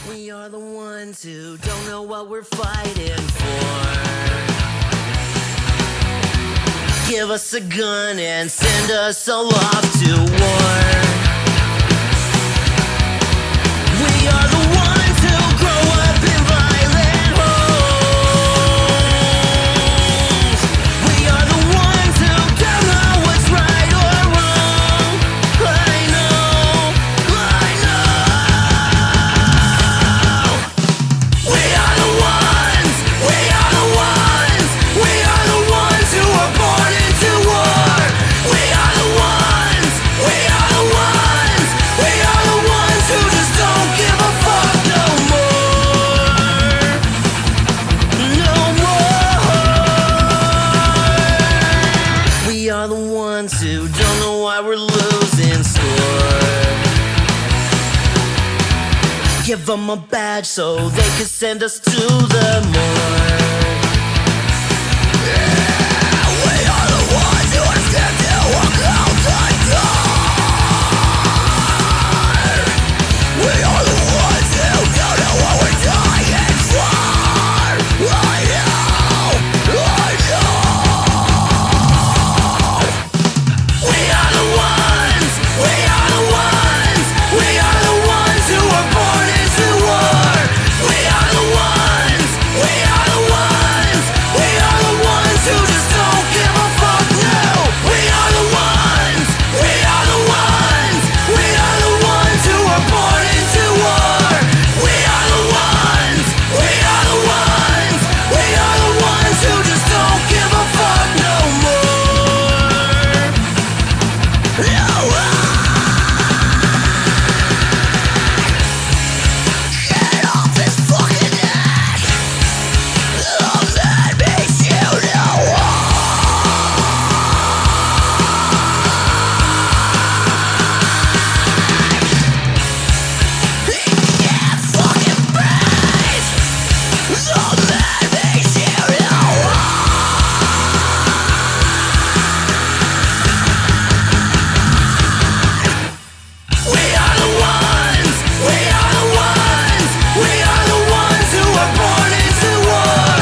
We are the ones who don't know what we're fighting for. Give us a gun and send us all off to war. We are the ones who grow up in violent homes. We are the ones who don't know what's right or wrong. I know. We are the ones. We are the ones. We are the ones who were born into war. We are the ones. We are the ones. We are the ones who just don't give a fuck no more. No more. We are the ones who don't know why we're losing score. Give them a badge so they can send us to the morgue. We are the ones who are scared to walk out the door. We are the ones who don't know what we're dying for. I know. We are the ones. We are the ones. We are the ones who were born into war. We are the ones. We are the ones. We are the ones who just don't give a fuck. No. We are the ones. We are the ones. We are the ones who were born into war. We are the ones. We are the ones. We are the ones who just don't give a fuck no more. No. Get off his fucking neck. The man makes you no He can't fucking breathe. The man makes you no We are the ones. We are the ones. We are the ones who were born into war.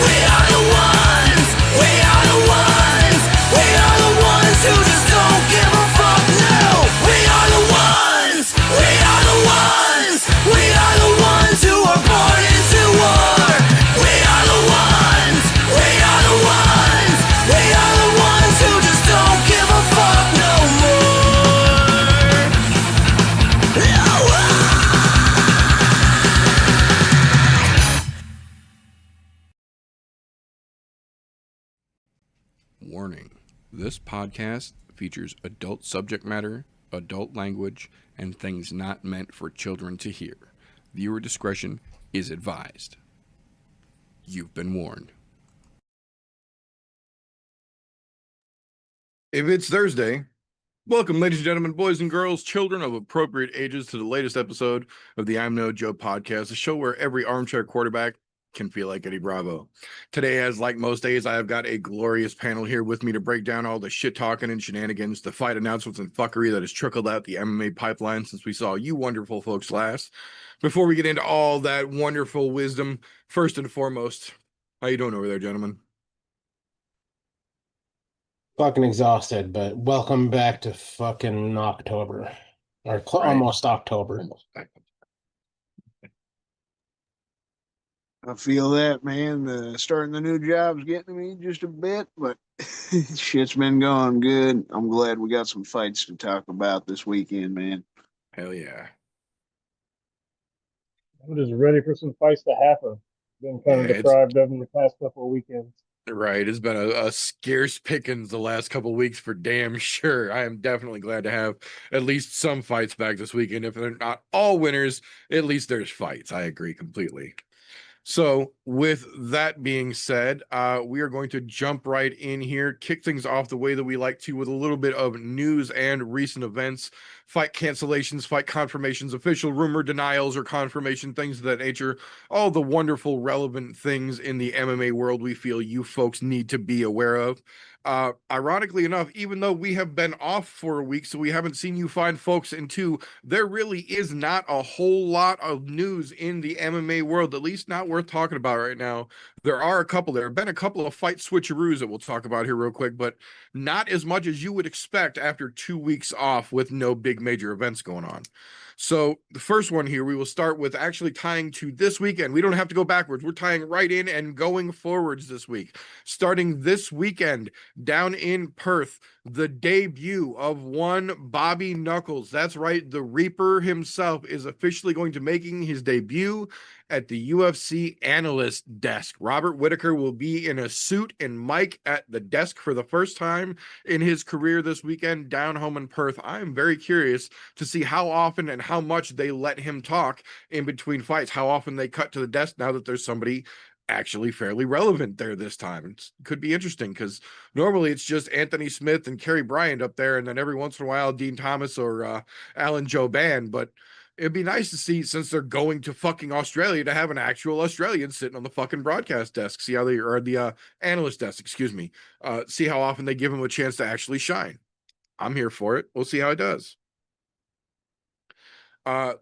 We are the ones. We are the ones. We are the ones who just don't give a fuck. No. We are the ones. We are the ones. We are the ones who were born into war. We are the ones. We are the ones. We are the ones who just don't give a fuck no more. No. Warning: this podcast features adult subject matter, adult language, and things not meant for children to hear. Viewer discretion is advised. You've been warned. If it's Thursday, welcome, ladies and gentlemen, boys and girls, children of appropriate ages, to the latest episode of the I'm No Joe podcast, a show where every armchair quarterback can feel like Eddie Bravo. Today, as like most days, I have got a glorious panel here with me to break down all the shit talking and shenanigans, the fight announcements and fuckery that has trickled out the MMA pipeline since we saw you wonderful folks last. Before we get into all that wonderful wisdom, first and foremost, how you doing over there, gentlemen? Fucking exhausted, but welcome back to fucking October. Or Right. almost October. I feel that, man. Starting the new job's getting to me just a bit, but shit's been going good. I'm glad we got some fights to talk about this weekend, man. Hell yeah. I'm just ready for some fights to happen. Been kind of Yeah, deprived of them the past couple of weekends. Right. It's been a scarce pickings the last couple of weeks for damn sure. I am definitely glad to have at least some fights back this weekend. If they're not all winners, at least there's fights. I agree completely. So, with that being said, we are going to jump right in here, kick things off the way that we like to with a little bit of news and recent events, fight cancellations, fight confirmations, official rumor denials or confirmation, things of that nature, all the wonderful, relevant things in the MMA world we feel you folks need to be aware of. Ironically enough, even though we have been off for a week, so we haven't seen you fine folks in two, there really is not a whole lot of news in the MMA world, at least not worth talking about right now. There have been a couple of fight switcheroos that we'll talk about here real quick, but not as much as you would expect after 2 weeks off with no big major events going on. So the first one here, we will start with actually tying to this weekend. We don't have to go backwards. We're tying right in and going forwards this week. Starting this weekend down in Perth, the debut of one Bobby Knuckles. That's right, the Reaper himself is officially going to making his debut at the UFC analyst desk. Robert Whitaker will be in a suit and mic at the desk for the first time in his career this weekend down home in Perth. I am very curious to see how often and how much they let him talk in between fights, how often they cut to the desk now that there's somebody actually fairly relevant there this time. It could be interesting because normally it's just Anthony Smith and Kerry Bryant up there, and then every once in a while Dean Thomas or Alan Jouban. But it'd be nice to see, since they're going to fucking Australia, to have an actual Australian sitting on the fucking broadcast desk, see how they or the analyst desk, excuse me, see how often they give him a chance to actually shine. I'm here for it. We'll see how it does.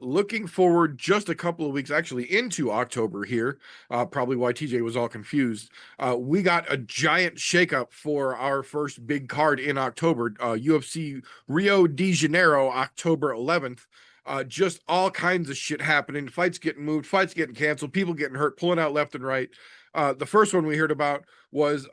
Looking forward just a couple of weeks actually into October here, probably why TJ was all confused. We got a giant shakeup for our first big card in October, UFC Rio de Janeiro, October 11th. Just all kinds of shit happening, fights getting moved, fights getting canceled, people getting hurt, pulling out left and right. The first one we heard about was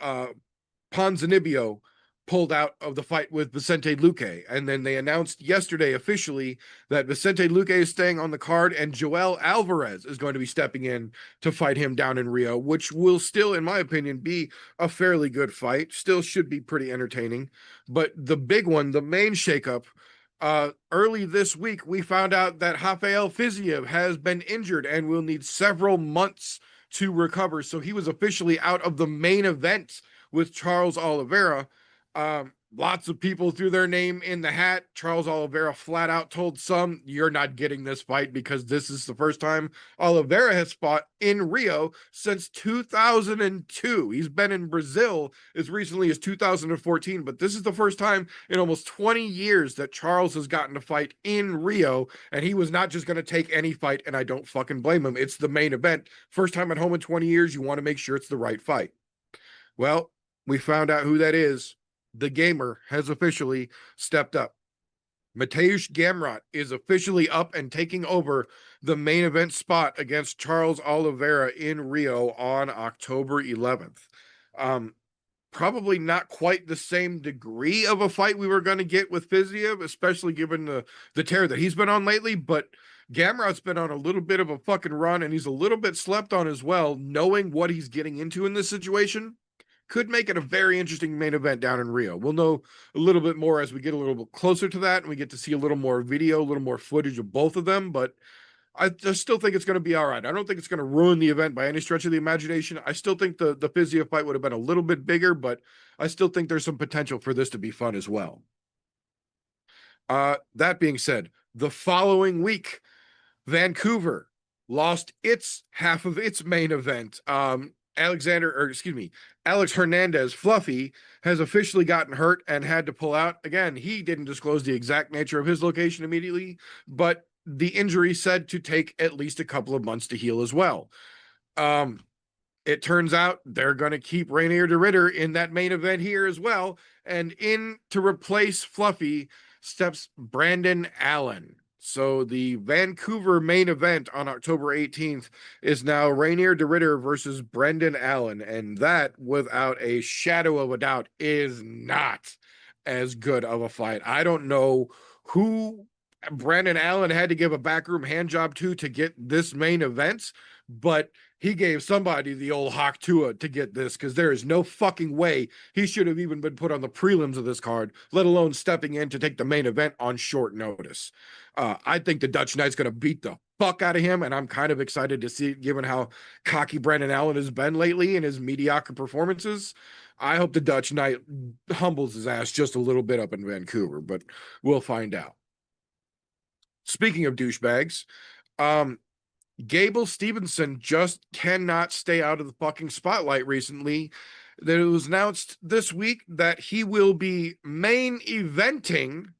Ponzinibbio pulled out of the fight with Vicente Luque. And then they announced yesterday officially that Vicente Luque is staying on the card and Joel Alvarez is going to be stepping in to fight him down in Rio, which will still, in my opinion, be a fairly good fight. Still should be pretty entertaining. But the big one, the main shakeup, early this week, we found out that Rafael Fiziev has been injured and will need several months to recover. So he was officially out of the main event with Charles Oliveira. Lots of people threw their name in the hat. Charles Oliveira flat out told some, you're not getting this fight because this is the first time Oliveira has fought in Rio since 2002. He's been in Brazil as recently as 2014, but this is the first time in almost 20 years that Charles has gotten to fight in Rio, and he was not just going to take any fight, and I don't fucking blame him. It's the main event. First time at home in 20 years, you want to make sure it's the right fight. Well, we found out who that is. The gamer has officially stepped up. Mateusz Gamrot is officially up and taking over the main event spot against Charles Oliveira in Rio on October 11th. Probably not quite the same degree of a fight we were going to get with Fiziev, especially given the tear that he's been on lately, but Gamrot's been on a little bit of a fucking run, and he's a little bit slept on as well. Knowing what he's getting into in this situation could make it a very interesting main event down in Rio. We'll know a little bit more as we get a little bit closer to that and we get to see a little more video, a little more footage of both of them, but I still think it's going to be all right. I don't think it's going to ruin the event by any stretch of the imagination. I still think the Fiziev fight would have been a little bit bigger, but I still think there's some potential for this to be fun as well. That being said, the following week, Vancouver lost its half of its main event. Alex Hernandez, Fluffy, has officially gotten hurt and had to pull out. Again, he didn't disclose the exact nature of his location immediately, but the injury said to take at least a couple of months to heal as well. It turns out they're going to keep Rainier DeRitter in that main event here as well. And in to replace Fluffy steps Brandon Allen. So the Vancouver main event on October 18th is now Rainier DeRitter versus Brendan Allen. And that, without a shadow of a doubt, is not as good of a fight. I don't know who Brandon Allen had to give a backroom hand job to get this main event, but he gave somebody the old Hawk Tua to get this, because there is no fucking way he should have even been put on the prelims of this card, let alone stepping in to take the main event on short notice. I think the Dutch Knight's going to beat the fuck out of him, and I'm kind of excited to see it, given how cocky Brandon Allen has been lately in his mediocre performances. I hope the Dutch Knight humbles his ass just a little bit up in Vancouver, but we'll find out. Speaking of douchebags, Gable Stevenson just cannot stay out of the fucking spotlight recently. That it was announced this week that he will be main eventing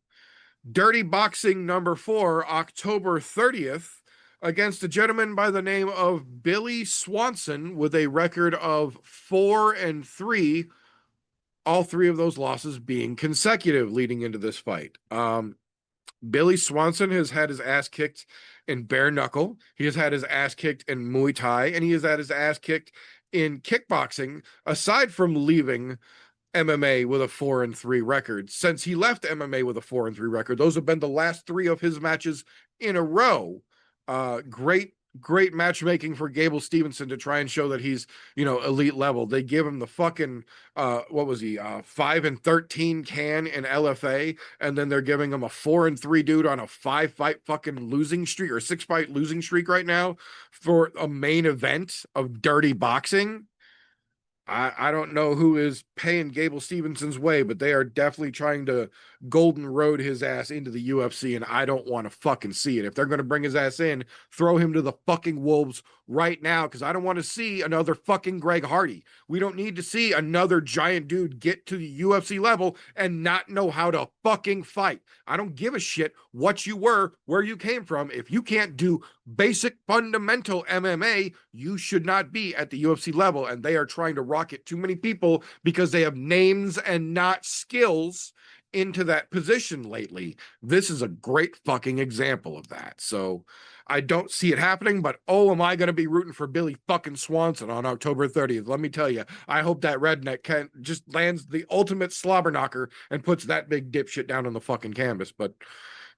Dirty Boxing number 4, October 30th, against a gentleman by the name of Billy Swanson with a record of 4-3, all 3 of those losses being consecutive leading into this fight. Billy Swanson has had his ass kicked in bare knuckle. He has had his ass kicked in Muay Thai, and he has had his ass kicked in kickboxing, aside from leaving MMA with a 4-3 record. Since he left MMA with a 4-3 record, those have been the last 3 of his matches in a row. Great matchmaking for Gable Stevenson to try and show that he's, elite level. They give him the fucking, 5-13 can in LFA, and then they're giving him a 4-3 dude on a 5-fight fucking losing streak, or 6-fight losing streak right now for a main event of Dirty Boxing. I don't know who is paying Gable Stevenson's way, but they are definitely trying to golden road his ass into the UFC, and I don't want to fucking see it. If they're going to bring his ass in, throw him to the fucking wolves right now, because I don't want to see another fucking Greg Hardy. We don't need to see another giant dude get to the UFC level and not know how to fucking fight. I don't give a shit what you were, where you came from. If you can't do basic fundamental MMA, you should not be at the UFC level, and they are trying to rocket too many people because they have names and not skills into that position lately. This is a great fucking example of that. So I don't see it happening, but am I going to be rooting for Billy fucking Swanson on October 30th? Let me tell you, I hope that redneck just lands the ultimate slobber knocker and puts that big dipshit down on the fucking canvas, but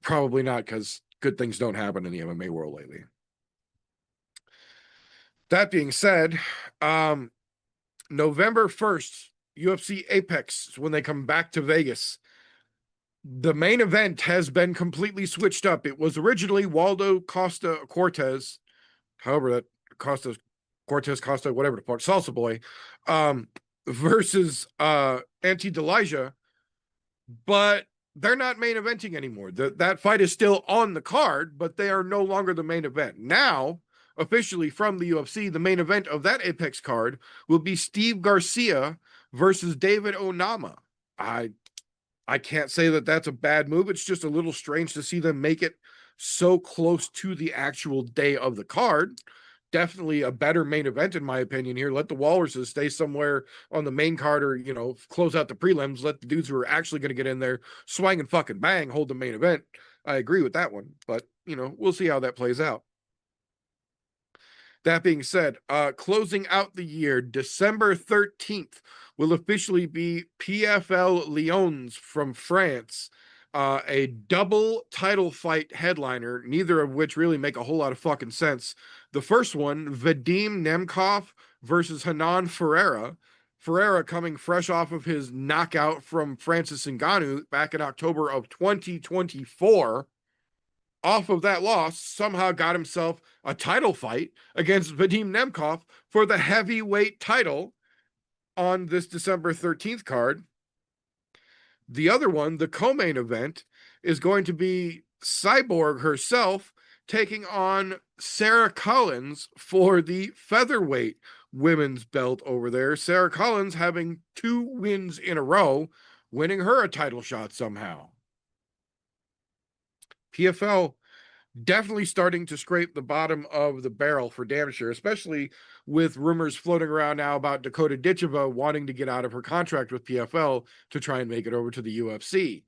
probably not, because good things don't happen in the MMA world lately. That being said, November 1st, UFC Apex, when they come back to Vegas, the main event has been completely switched up. It was originally Waldo Costa Cortez, however that Costa, whatever the fuck, Salsa Boy, versus Ante Delija, but they're not main eventing anymore. That fight is still on the card, but they are no longer the main event. Now, officially from the UFC, the main event of that Apex card will be Steve Garcia versus David Onama. I can't say that that's a bad move. It's just a little strange to see them make it so close to the actual day of the card. Definitely a better main event, in my opinion, here. Let the Walruses stay somewhere on the main card, or, close out the prelims. Let the dudes who are actually going to get in there swing and fucking bang hold the main event. I agree with that one, but, we'll see how that plays out. That being said, closing out the year, December 13th will officially be PFL Lyons from France, a double title fight headliner, neither of which really make a whole lot of fucking sense. The first one, Vadim Nemkov versus Hanan Ferreira. Ferreira coming fresh off of his knockout from Francis Ngannou back in October of 2024. Off of that loss, somehow got himself a title fight against Vadim Nemkov for the heavyweight title on this December 13th card. The other one, the co-main event, is going to be Cyborg herself taking on Sarah Collins for the featherweight women's belt over there. Sarah Collins having 2 wins in a row, winning her a title shot somehow. PFL definitely starting to scrape the bottom of the barrel for damn sure, especially with rumors floating around now about Dakota Ditcheva wanting to get out of her contract with PFL to try and make it over to the UFC.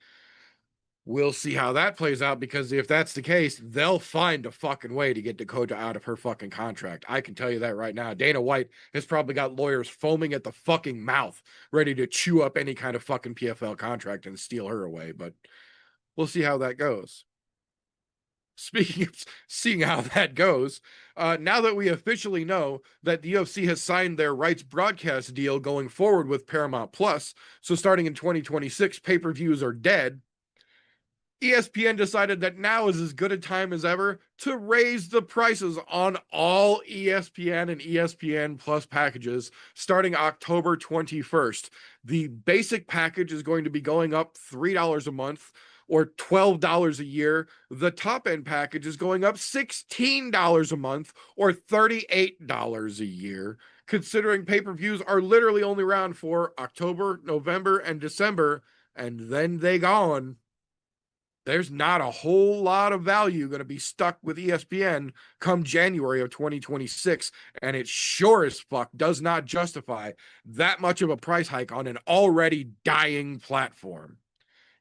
We'll see how that plays out, because if that's the case, they'll find a fucking way to get Dakota out of her fucking contract. I can tell you that right now. Dana White has probably got lawyers foaming at the fucking mouth, ready to chew up any kind of fucking PFL contract and steal her away, but we'll see how that goes. speaking of seeing how that goes, now that we officially know that the UFC has signed their rights broadcast deal going forward with Paramount Plus, so starting in 2026, pay-per-views are dead. ESPN decided that now is as good a time as ever to raise the prices on all ESPN and ESPN Plus packages starting October 21st. The basic package is going to be going up $3 a month or $12 a year. The top end package is going up $16 a month or $38 a year, considering pay-per-views are literally only around for October, November, and December, and then they gone. There's not a whole lot of value going to be stuck with ESPN come January of 2026. And it sure as fuck does not justify that much of a price hike on an already dying platform.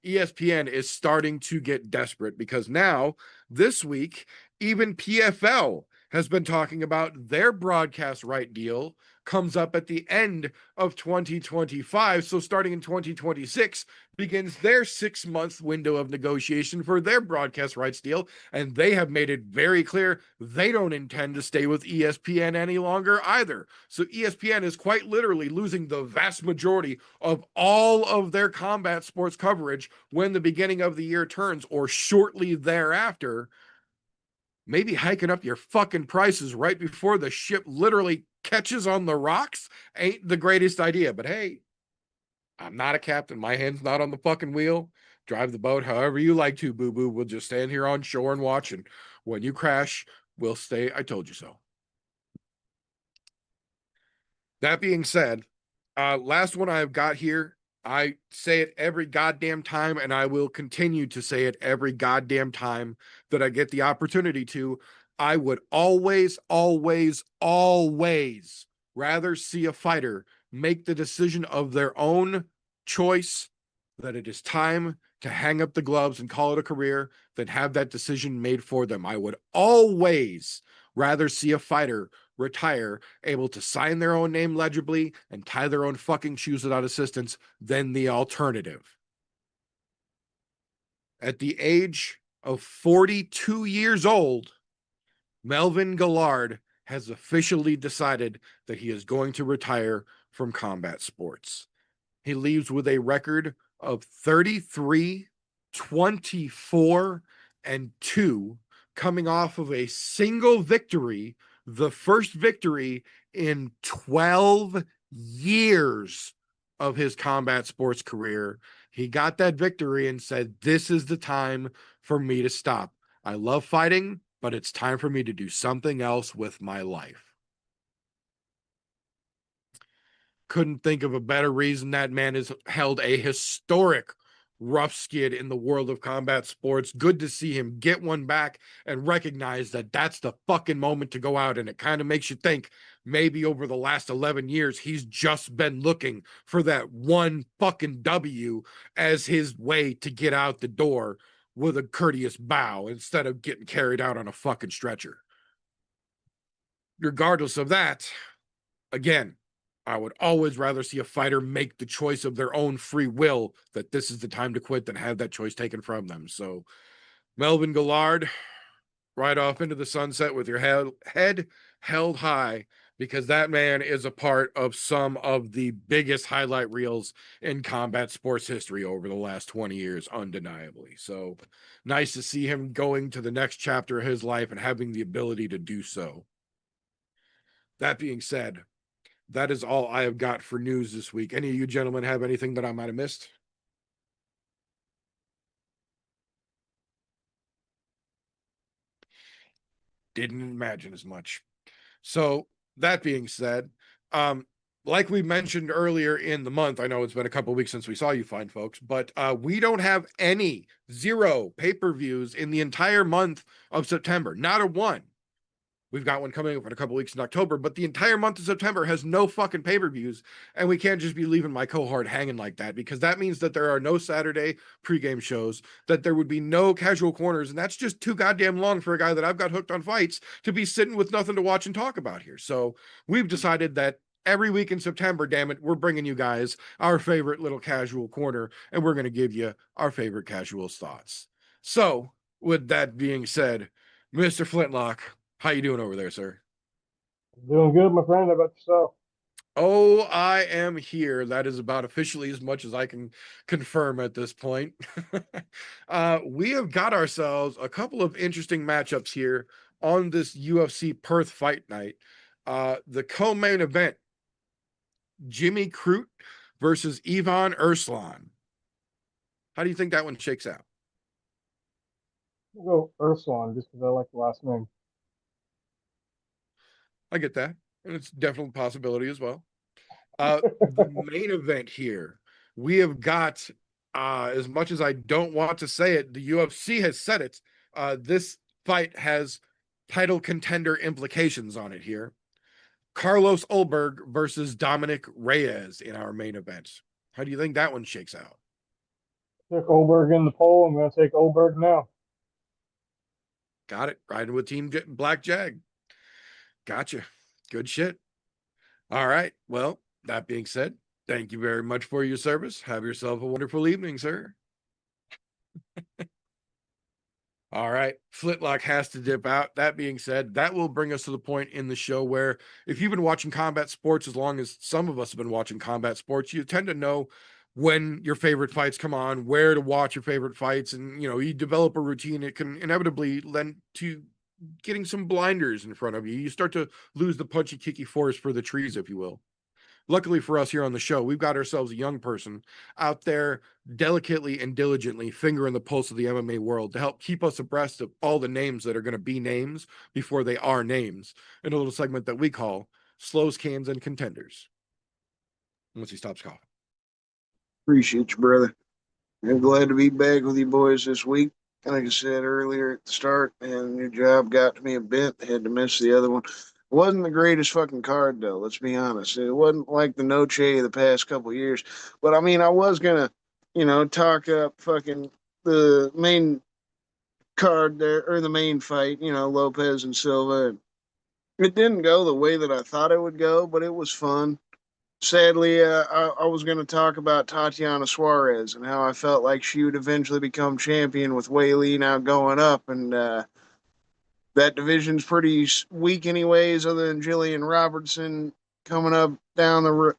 ESPN is starting to get desperate because now, this week, even PFL has been talking about their broadcast right deal comes up at the end of 2025. So starting in 2026 begins their 6-month window of negotiation for their broadcast rights deal. And they have made it very clear they don't intend to stay with ESPN any longer either. So ESPN is quite literally losing the vast majority of all of their combat sports coverage when the beginning of the year turns or shortly thereafter. Maybe hiking up your fucking prices right before the ship literally catches on the rocks ain't the greatest idea. But hey, I'm not a captain. My hand's not on the fucking wheel. Drive the boat however you like to, boo-boo. We'll just stand here on shore and watch. And when you crash, we'll stay. I told you so. That being said, last one I've got here. I say it every goddamn time, and I will continue to say it every goddamn time that I get the opportunity to. I would always, always, always rather see a fighter make the decision of their own choice that it is time to hang up the gloves and call it a career than have that decision made for them. I would always rather see a fighter retire able to sign their own name legibly and tie their own fucking shoes without assistance than the alternative. At the age of 42 years old, Melvin Gillard has officially decided that he is going to retire from combat sports. He leaves with a record of 33, 24, and 2, coming off of a single victory, the first victory in 12 years of his combat sports career. He got that victory and said, "This is the time for me to stop. I love fighting, but it's time for me to do something else with my life." Couldn't think of a better reason. That man has held a historic rough skid in the world of combat sports. Good to see him get one back and recognize that that's the fucking moment to go out. And it kind of makes you think maybe over the last 11 years, he's just been looking for that one fucking W as his way to get out the door with a courteous bow instead of getting carried out on a fucking stretcher. Regardless of that, again, I would always rather see a fighter make the choice of their own free will that this is the time to quit than have that choice taken from them. So, Melvin Gillard, right off into the sunset with your head held high, because that man is a part of some of the biggest highlight reels in combat sports history over the last 20 years, undeniably. So, nice to see him going to the next chapter of his life and having the ability to do so. That being said, that is all I have got for news this week. Any of you gentlemen have anything that I might have missed? Didn't imagine as much. So that being said, like we mentioned earlier in the month, I know it's been a couple of weeks since we saw you fine folks, but we don't have zero pay-per-views in the entire month of September. Not a one. We've got one coming up in a couple weeks in October, but the entire month of September has no fucking pay-per-views, and we can't just be leaving my cohort hanging like that, because that means that there are no Saturday pregame shows, that there would be no casual corners, and that's just too goddamn long for a guy that I've got hooked on fights to be sitting with nothing to watch and talk about here. So we've decided that every week in September, damn it, we're bringing you guys our favorite little casual corner, and we're going to give you our favorite casual thoughts. So with that being said, Mr. Flintlock, how you doing over there, sir? Doing good, my friend. How about yourself? Oh, I am here. That is about officially as much as I can confirm at this point. We have got ourselves a couple of interesting matchups here on this UFC Perth fight night. The co-main event, Jimmy Crute versus Ivan Erslan. How do you think that one shakes out? I'll go Ursulon just because I like the last name. I get that. And it's definitely a possibility as well. The main event here, we have got, as much as I don't want to say it, the UFC has said it. This fight has title contender implications on it here. Carlos Ulberg versus Dominic Reyes in our main event. How do you think that one shakes out? Took Oberg in the poll. I'm going to take Oberg now. Got it. Riding with Team Black Jag. Gotcha. Good shit. All right. Well, that being said, thank you very much for your service. Have yourself a wonderful evening, sir. All right. Flintlock has to dip out. That being said, that will bring us to the point in the show where if you've been watching combat sports as long as some of us have been watching combat sports, you tend to know when your favorite fights come on, where to watch your favorite fights, and you develop a routine. It can inevitably lend to getting some blinders in front of you. You start to lose the punchy kicky forest for the trees, if you will. Luckily for us here on the show, we've got ourselves a young person out there delicately and diligently fingering the pulse of the MMA world to help keep us abreast of all the names that are going to be names before they are names in a little segment that we call Slows, Cans, and Contenders. Once he stops coughing. Appreciate you, brother. I'm glad to be back with you boys this week. Like I said earlier at the start, and your job got to me a bit. Had to miss the other one. It wasn't the greatest fucking card, though. Let's be honest. It wasn't like the Noche of the past couple of years. But I mean, I was gonna, talk up fucking the main card there or the main fight. Lopez and Silva. It didn't go the way that I thought it would go, but it was fun. Sadly, I was going to talk about Tatiana Suarez and how I felt like she would eventually become champion with Whaley now going up, and that division's pretty weak anyways. Other than Jillian Robertson coming up down the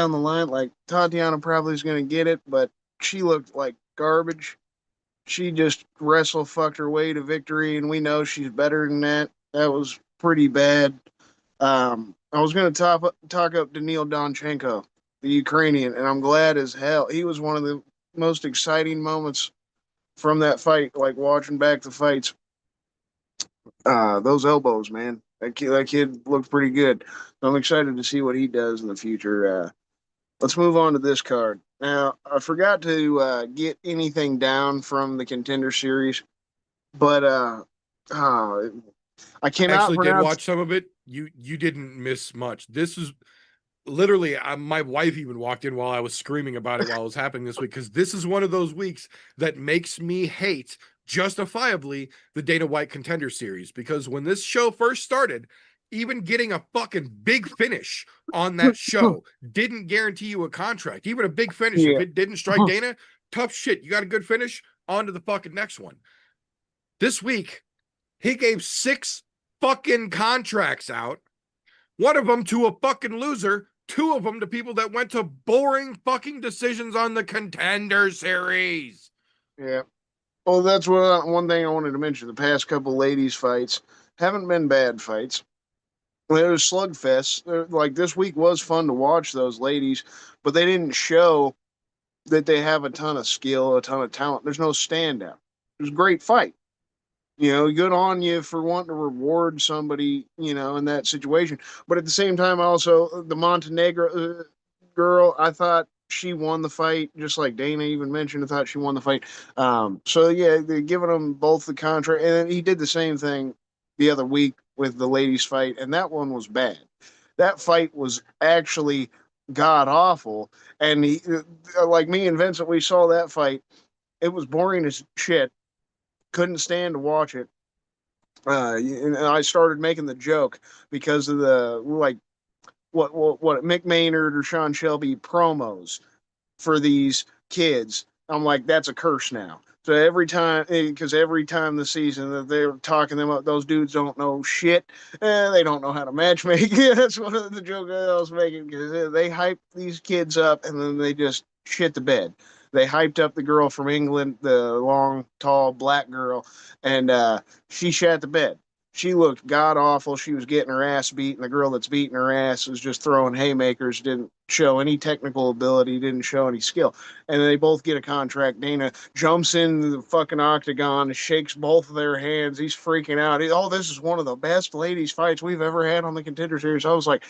line, like Tatiana probably is going to get it, but she looked like garbage. She just wrestle fucked her way to victory, and we know she's better than that. That was pretty bad. I was going to talk up Daniil Donchenko, the Ukrainian, and I'm glad as hell. He was one of the most exciting moments from that fight, like watching back the fights. Those elbows, man. That kid looked pretty good. So I'm excited to see what he does in the future. Let's move on to this card. Now, I forgot to get anything down from the Contender Series, but I cannot Actually did pronounce. watch some of it. You didn't miss much. This is literally my wife even walked in while I was screaming about it while it was happening this week, because this is one of those weeks that makes me hate justifiably the Dana White Contender Series, because when this show first started, even getting a fucking big finish on that show didn't guarantee you a contract. Even a big finish, if Yeah. it didn't strike Dana, tough shit. You got a good finish, on to the fucking next one. This week, he gave 6 fucking contracts out. One of them to a fucking loser, 2 of them to people that went to boring fucking decisions on the Contender Series. Yeah. Well, that's one thing I wanted to mention. The past couple ladies' fights haven't been bad fights. It was slugfests. Like this week was fun to watch those ladies, but they didn't show that they have a ton of skill, a ton of talent. There's no standout. It was a great fight. Good on you for wanting to reward somebody, in that situation. But at the same time, also the Montenegro girl, I thought she won the fight, just like Dana even mentioned. I thought she won the fight. So yeah, they're giving them both the contract, and then he did the same thing the other week with the ladies' fight, and that one was bad. That fight was actually god awful, and like me and Vincent, we saw that fight. It was boring as shit. Couldn't stand to watch it. And I started making the joke because of the like what Mick Maynard or Sean Shelby promos for these kids. I'm like, that's a curse now. So every time, because every time this season that they're talking them up, those dudes don't know shit. They don't know how to matchmake. Yeah, that's one of the jokes I was making because they hype these kids up and then they just shit the bed. They hyped up the girl from England, the long, tall, black girl, and she shat the bed. She looked god awful. She was getting her ass beat, and the girl that's beating her ass was just throwing haymakers, didn't show any technical ability, didn't show any skill. And they both get a contract. Dana jumps in the fucking octagon and shakes both of their hands. He's freaking out. Oh, this is one of the best ladies fights we've ever had on the Contender Series. I was like,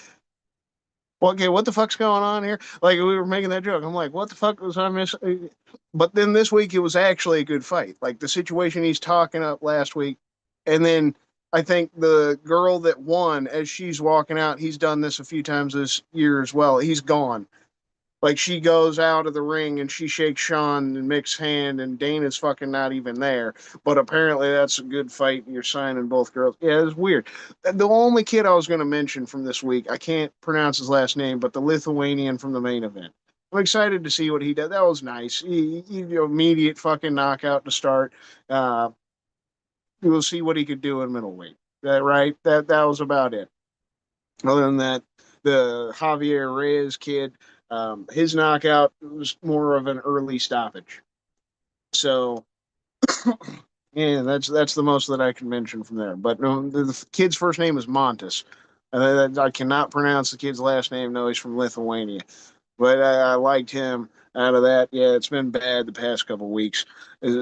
well, okay, what the fuck's going on here? Like we were making that joke. I'm like, what the fuck was I missing? But then this week it was actually a good fight. Like the situation he's talking up last week, and then I think the girl that won, as she's walking out, he's done this a few times this year as well. He's gone. Like she goes out of the ring and she shakes Sean and Mick's hand, and Dana's fucking not even there. But apparently that's a good fight, and you're signing both girls. Yeah, it's weird. The only kid I was going to mention from this week, I can't pronounce his last name, but the Lithuanian from the main event. I'm excited to see what he did. That was nice. Immediate fucking knockout to start. Uh, we'll see what he could do in middleweight. That right? That was about it. Other than that, the Javier Reyes kid, his knockout was more of an early stoppage. So yeah, that's the most that I can mention from there. But no, the kid's first name is Montes. I cannot pronounce the kid's last name. No, he's from Lithuania. But I liked him out of that. Yeah, it's been bad the past couple of weeks.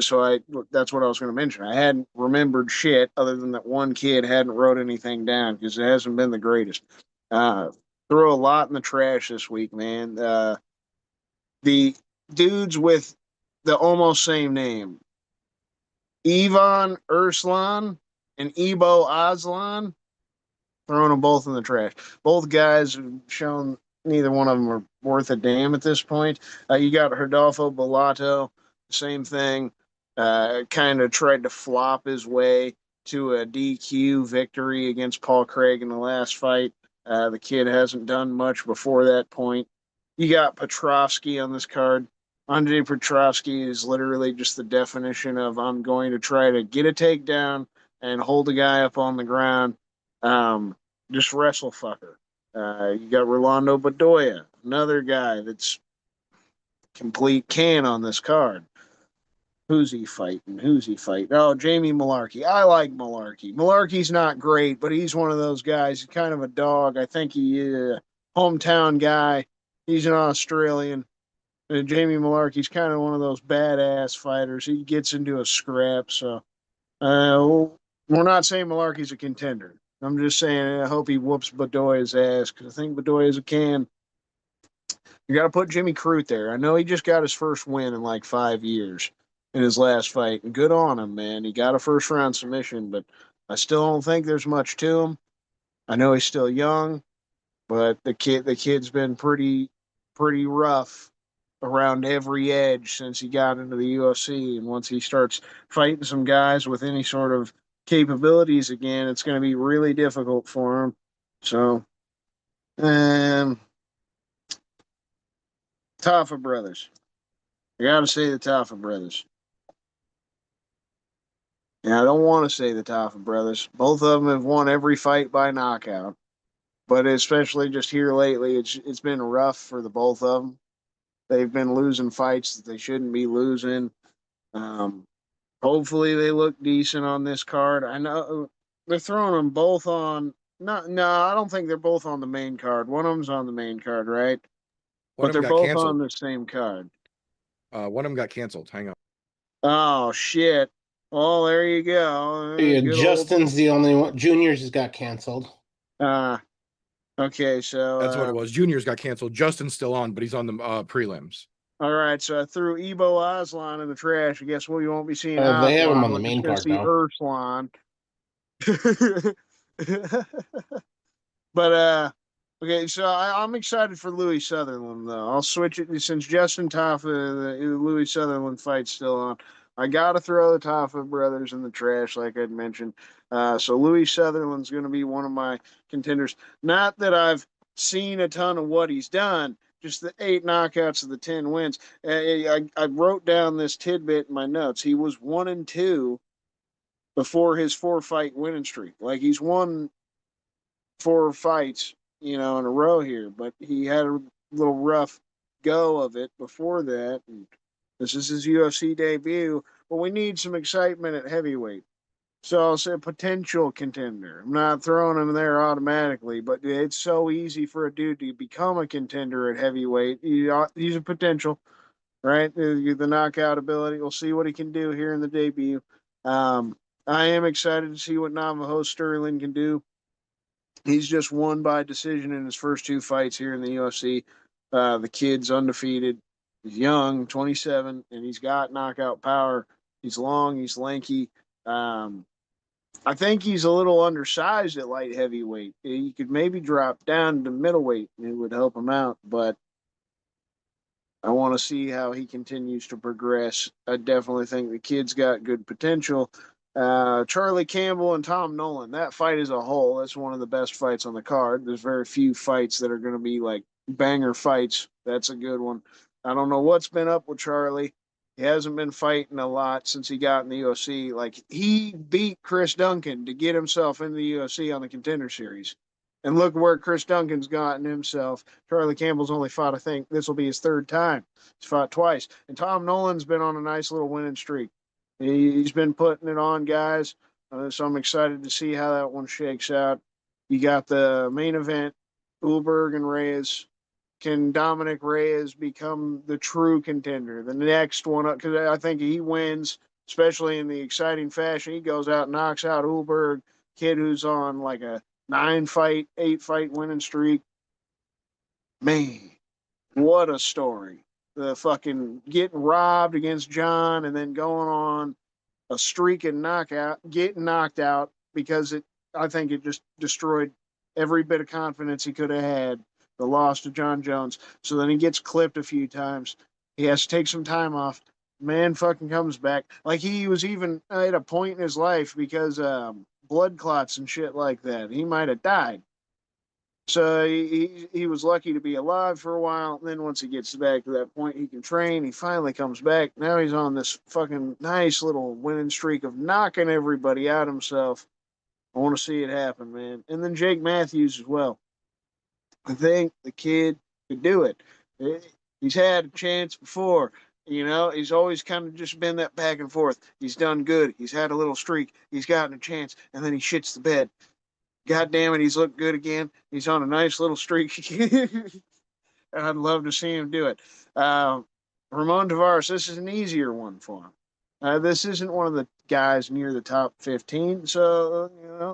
So that's what I was going to mention. I hadn't remembered shit other than that one kid hadn't wrote anything down because it hasn't been the greatest. Uh, throw a lot in the trash this week, man. The dudes with the almost same name, Ivan Urslan and Ebo Aslan, throwing them both in the trash. Both guys have shown neither one of them are worth a damn at this point. You got Rodolfo Bellato, same thing. Kind of tried to flop his way to a DQ victory against Paul Craig in the last fight. The kid hasn't done much before that point. You got Petrovsky on this card. Andrei Petrovsky is literally just the definition of I'm going to try to get a takedown and hold a guy up on the ground. Just wrestle fucker. You got Rolando Bedoya, another guy that's complete can on this card. Who's he fighting? Who's he fighting? Oh, Jamie Malarkey. I like Malarkey. Malarkey's not great, but he's one of those guys. He's kind of a dog. I think he is a hometown guy. He's an Australian. And Jamie Malarkey's kind of one of those badass fighters. He gets into a scrap. So we're not saying Malarkey's a contender. I'm just saying I hope he whoops Bedoya's ass because I think Bedoya's a can. You got to put Jimmy Crute there. I know he just got his first win in like 5 years in his last fight. And good on him, man. He got a first round submission, but I still don't think there's much to him. I know he's still young, but the kid's been pretty rough around every edge since he got into the UFC. And once he starts fighting some guys with any sort of capabilities again, it's going to be really difficult for him. So, Tafa brothers. I got to say the Tafa brothers. And I don't want to say the Tafa brothers. Both of them have won every fight by knockout. But especially just here lately, it's been rough for the both of them. They've been losing fights that they shouldn't be losing. Um, Hopefully they look decent on this card. I know they're throwing them both on. No, I don't think they're both on the main card. One of them's on the main card, right? One But of them they're got both canceled. on the same card. One of them got canceled. Hang on. Oh shit! Well, there you go. Yeah, Good Justin's the only one. Juniors has got canceled. old. Okay, so That's what it was. Juniors got canceled. Justin's still on, but he's on the prelims. all right, so I threw Ebo Aslan in the trash. I guess we won't be seeing They have him Aslan. on the We're just main gonna card see now. Urslan. But okay, so I'm excited for Louis Sutherland though. I'll switch it since Justin Taffa, the Louis Sutherland fight's still on. I gotta throw the Taffa brothers in the trash, like I'd mentioned. So Louis Sutherland's going to be one of my contenders. Not that I've seen a ton of what he's done, just the 8 knockouts of the 10 wins. I wrote down this tidbit in my notes. He was 1-2 before his 4-fight winning streak. Like he's won 4 fights, in a row here, but he had a little rough go of it before that. And this is his UFC debut, but we need some excitement at heavyweight. So I'll say potential contender. I'm not throwing him there automatically, but it's so easy for a dude to become a contender at heavyweight. He's a potential, right? The knockout ability. We'll see what he can do here in the debut. I am excited to see what Navajo Sterling can do. He's just won by decision in his first 2 fights here in the UFC. The kid's undefeated. He's young, 27, and he's got knockout power. He's long, he's lanky. I think he's a little undersized at light heavyweight. He could maybe drop down to middleweight and it would help him out, but I want to see how he continues to progress. I definitely think the kid's got good potential. Charlie Campbell and Tom Nolan, that fight as a whole, that's one of the best fights on the card. There's very few fights that are going to be like banger fights. That's a good one. I don't know what's been up with Charlie. He hasn't been fighting a lot since he got in the UFC. Like, he beat Chris Duncan to get himself in the UFC on the Contender Series. And look where Chris Duncan's gotten himself. Charlie Campbell's only fought, I think this will be his 3rd time. He's fought twice. And Tom Nolan's been on a nice little winning streak. He's been putting it on, guys. So I'm excited to see how that one shakes out. You got the main event, Ulberg and Reyes. Can Dominic Reyes become the true contender? The next one, because I think he wins, especially in the exciting fashion. He goes out and knocks out Ulberg, kid who's on like a 9-fight, 8-fight winning streak. Man, what a story. The fucking getting robbed against John and then going on a streak and knockout, getting knocked out because I think it just destroyed every bit of confidence he could have had. The loss to John Jones. So then he gets clipped a few times. He has to take some time off. Man fucking comes back. Like he was even at a point in his life because blood clots and shit like that. He might have died. So he was lucky to be alive for a while. And then once he gets back to that point, he can train. He finally comes back. Now he's on this fucking nice little winning streak of knocking everybody out himself. I want to see it happen, man. And then Jake Matthews as well. I think the kid could do it. He's had a chance before. He's always kind of just been that back and forth. He's done good. He's had a little streak. He's gotten a chance, and then he shits the bed. God damn it, he's looked good again. He's on a nice little streak. I'd love to see him do it. Ramon Tavares, this is an easier one for him. This isn't one of the guys near the top 15, so,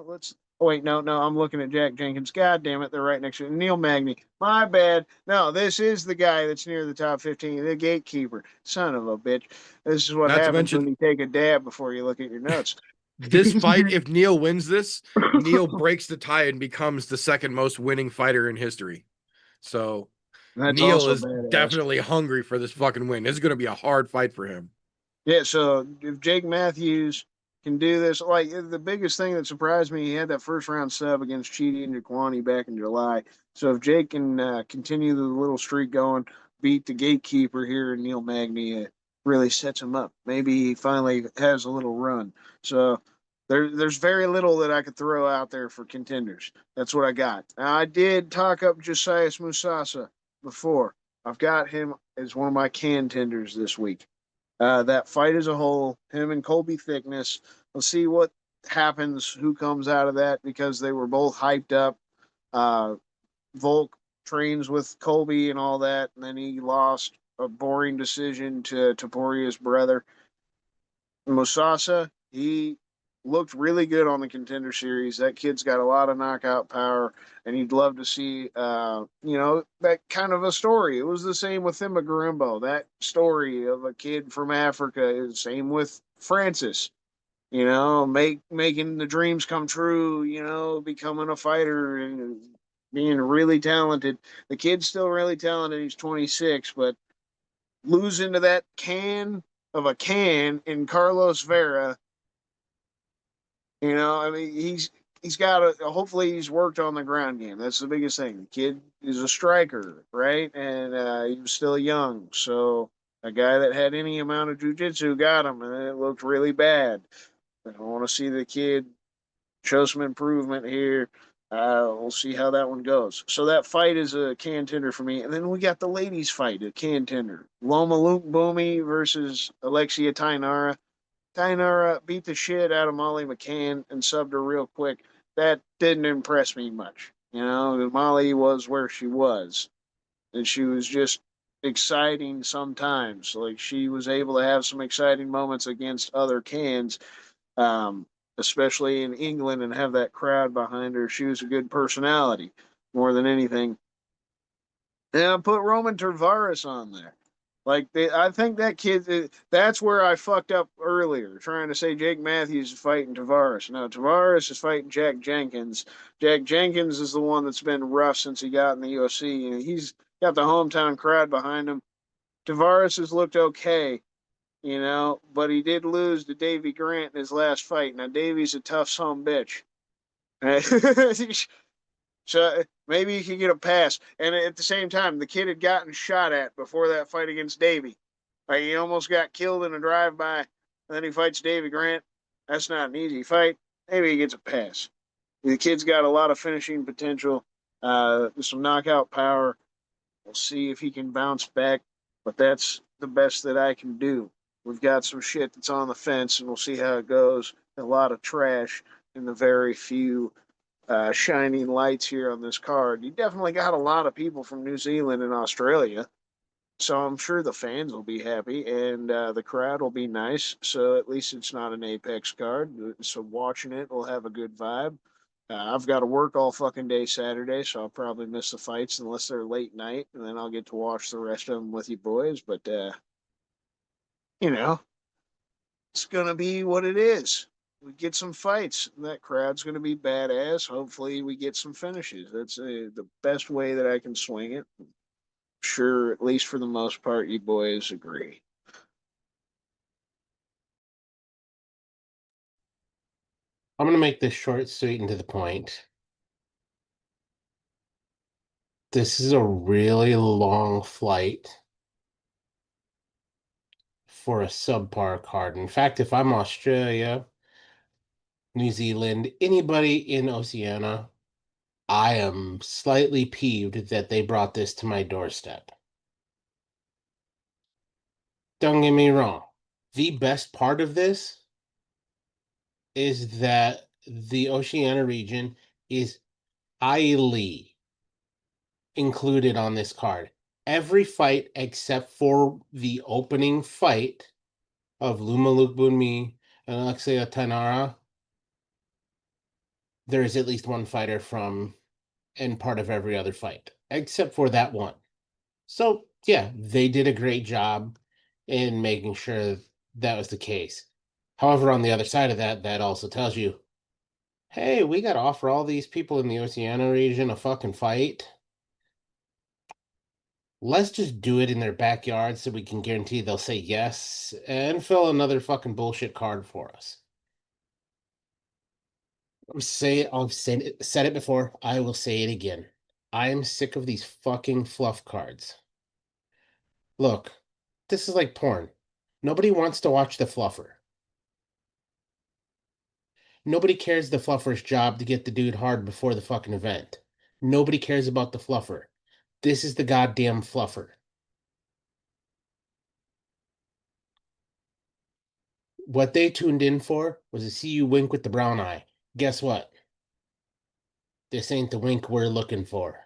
let's... Oh, wait, no, I'm looking at Jack Jenkins. God damn it, they're right next to it. Neil Magny. My bad. No, this is the guy that's near the top 15, the gatekeeper. Son of a bitch. This is what happens when you take a dab before you look at your notes. This fight, if Neil wins this, Neil breaks the tie and becomes the 2nd most winning fighter in history. So That's Neil is badass. definitely hungry for this fucking win. This is going to be a hard fight for him. Yeah, so if Jake Matthews can do this, like the biggest thing that surprised me, he had that 1st-round sub against Chidi and Jaquani back in July. So if Jake can continue the little streak going, beat the gatekeeper here in Neil Magny, it really sets him up. Maybe he finally has a little run. So there's very little that I could throw out there for contenders. That's what I got. Now, I did talk up Josias Musasa before. I've got him as one of my contenders this week. That fight as a whole, him and Colby Thickness. We'll see what happens, who comes out of that, because they were both hyped up. Volk trains with Colby and all that, and then he lost a boring decision to Taporia's brother. Musasa, he looked really good on the Contender Series. That kid's got a lot of knockout power, and you'd love to see, that kind of a story. It was the same with Thimba Garimbo. That story of a kid from Africa is the same with Francis. Making the dreams come true, becoming a fighter and being really talented. The kid's still really talented. He's 26, but losing to that can in Carlos Vera, he's he's got a hopefully he's worked on the ground game. That's the biggest thing. The kid is a striker, right? And he was still young, so a guy that had any amount of jujitsu got him, and it looked really bad. I want to see the kid show some improvement here. We'll see how that one goes. So that fight is a contender for me, and then we got the ladies' fight, a contender: Loma Luke Boomy versus Alexia Tainara. Tainara beat the shit out of Molly McCann and subbed her real quick. That didn't impress me much. You know, Molly was where she was, and she was just exciting sometimes. Like she was able to have some exciting moments against other cans, um, especially in England, and have that crowd behind her. She was a good personality more than anything. And I put Roman Tavares on there. Like I think that kid. That's where I fucked up earlier, trying to say Jake Matthews is fighting Tavares. No, Tavares is fighting Jack Jenkins. Jack Jenkins is the one that's been rough since he got in the UFC, and he's got the hometown crowd behind him. Tavares has looked okay, you know, but he did lose to Davy Grant in his last fight. Now Davy's a tough son bitch. So maybe he could get a pass. And at the same time, the kid had gotten shot at before that fight against Davy. Like he almost got killed in a drive-by, and then he fights Davy Grant. That's not an easy fight. Maybe he gets a pass. The kid's got a lot of finishing potential, some knockout power. We'll see if he can bounce back, but that's the best that I can do. We've got some shit that's on the fence, and we'll see how it goes. A lot of trash in the very few shining lights here on this card. You definitely got a lot of people from New Zealand and Australia, so I'm sure the fans will be happy and the crowd will be nice. So at least it's not an Apex card. So watching it will have a good vibe. I've got to work all fucking day Saturday, so I'll probably miss the fights unless they're late night, and then I'll get to watch the rest of them with you boys. But you know, it's gonna be what it is. We get some fights. And that crowd's gonna be badass. Hopefully, we get some finishes. That's the best way that I can swing it. Sure, at least for the most part, you boys agree. I'm going to make this short, sweet, and to the point. This is a really long flight for a subpar card. In fact, if I'm Australia, New Zealand, anybody in Oceania, I am slightly peeved that they brought this to my doorstep. Don't get me wrong. The best part of this is that the Oceania region is highly included on this card. Every fight except for the opening fight of Luma Lukbunmi and Alexia Tainara, there is at least one fighter from and part of every other fight, except for that one. So, yeah, they did a great job in making sure that was the case. However, on the other side of that, that also tells you, hey, we got to offer all these people in the Oceania region a fucking fight. Let's just do it in their backyard so we can guarantee they'll say yes and fill another fucking bullshit card for us. I've said it before. I will say it again. I am sick of these fucking fluff cards. Look, this is like porn. Nobody wants to watch the fluffer. Nobody cares the fluffer's job to get the dude hard before the fucking event. Nobody cares about the fluffer. This is the goddamn fluffer. What they tuned in for was to see you wink with the brown eye. Guess what? This ain't the wink we're looking for.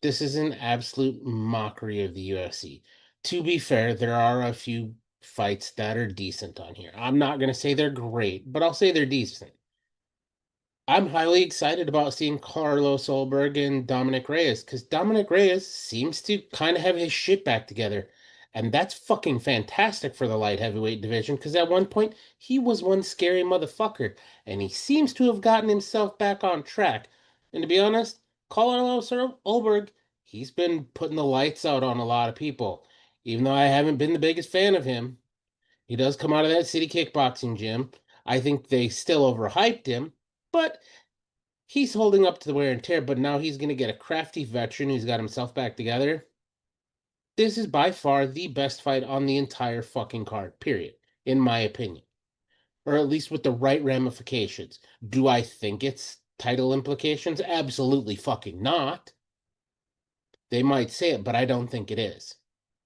This is an absolute mockery of the UFC. To be fair, there are a few fights that are decent on here. I'm not going to say they're great, but I'll say they're decent. I'm highly excited about seeing Carlos Solberg and Dominic Reyes because Dominic Reyes seems to kind of have his shit back together. And that's fucking fantastic for the light heavyweight division because at one point he was one scary motherfucker and he seems to have gotten himself back on track. And to be honest, Carlos Solberg, he's been putting the lights out on a lot of people. Even though I haven't been the biggest fan of him, he does come out of that city kickboxing gym. I think they still overhyped him, but he's holding up to the wear and tear. But now he's going to get a crafty veteran who's got himself back together. This is by far the best fight on the entire fucking card, period, in my opinion. Or at least with the right ramifications. Do I think it's title implications? Absolutely fucking not. They might say it, but I don't think it is.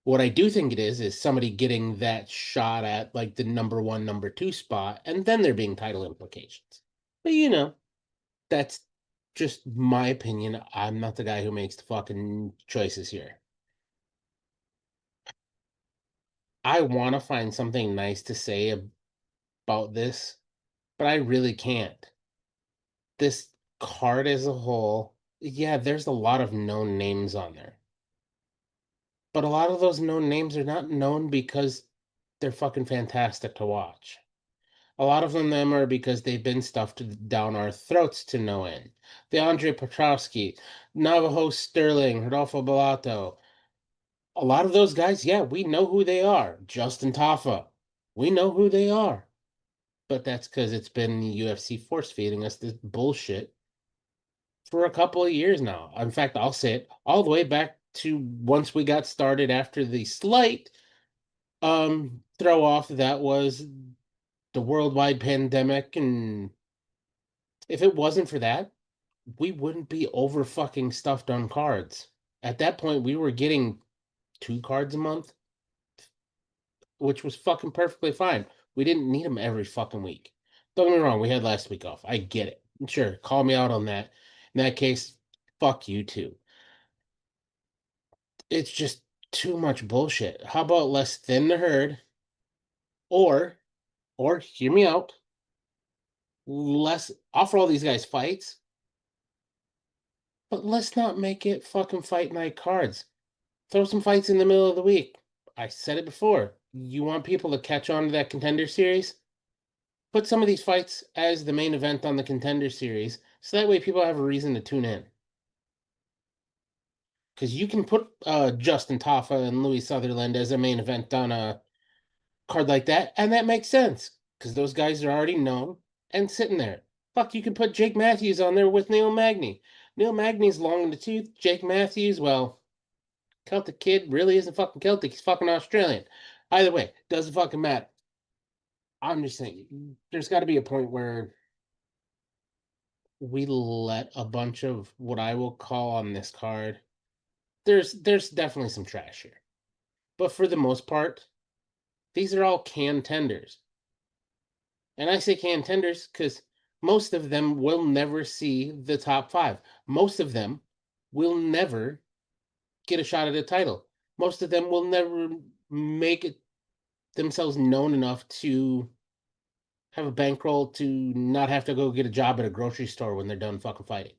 What I do think it is somebody getting that shot at like the number 1, number 2 spot, and then there being title implications. But that's just my opinion. I'm not the guy who makes the fucking choices here. I want to find something nice to say about this, but I really can't. This card as a whole, yeah, there's a lot of known names on there. But a lot of those known names are not known because they're fucking fantastic to watch. A lot of them are because they've been stuffed down our throats to no end. The Andre Petrowski, Navajo Sterling, Rodolfo Bellato. A lot of those guys, yeah, we know who they are. Justin Taffa, we know who they are. But that's because it's been UFC force feeding us this bullshit for a couple of years now. In fact, I'll say it all the way back to once we got started after the slight throw off that was the worldwide pandemic. And if it wasn't for that, we wouldn't be over fucking stuffed on cards. At that point, we were getting 2 cards a month, which was fucking perfectly fine. We didn't need them every fucking week. Don't get me wrong, we had last week off. I get it. Sure, call me out on that. In that case, fuck you too. It's just too much bullshit. How about let's thin the herd, or hear me out. Let's offer all these guys fights, but let's not make it fucking fight night cards. Throw some fights in the middle of the week. I said it before. You want people to catch on to that Contender Series? Put some of these fights as the main event on the Contender Series, so that way people have a reason to tune in. Because you can put Justin Taffa and Louis Sutherland as a main event on a card like that, and that makes sense. Because those guys are already known and sitting there. Fuck, you can put Jake Matthews on there with Neil Magny. Neil Magny's long in the tooth. Jake Matthews, well, Celtic Kid really isn't fucking Celtic. He's fucking Australian. Either way, doesn't fucking matter. I'm just saying, there's got to be a point where we let a bunch of what I will call on this card. There's definitely some trash here. But for the most part, these are all contenders. And I say contenders because most of them will never see the top 5. Most of them will never get a shot at a title. Most of them will never make it themselves known enough to have a bankroll to not have to go get a job at a grocery store when they're done fucking fighting.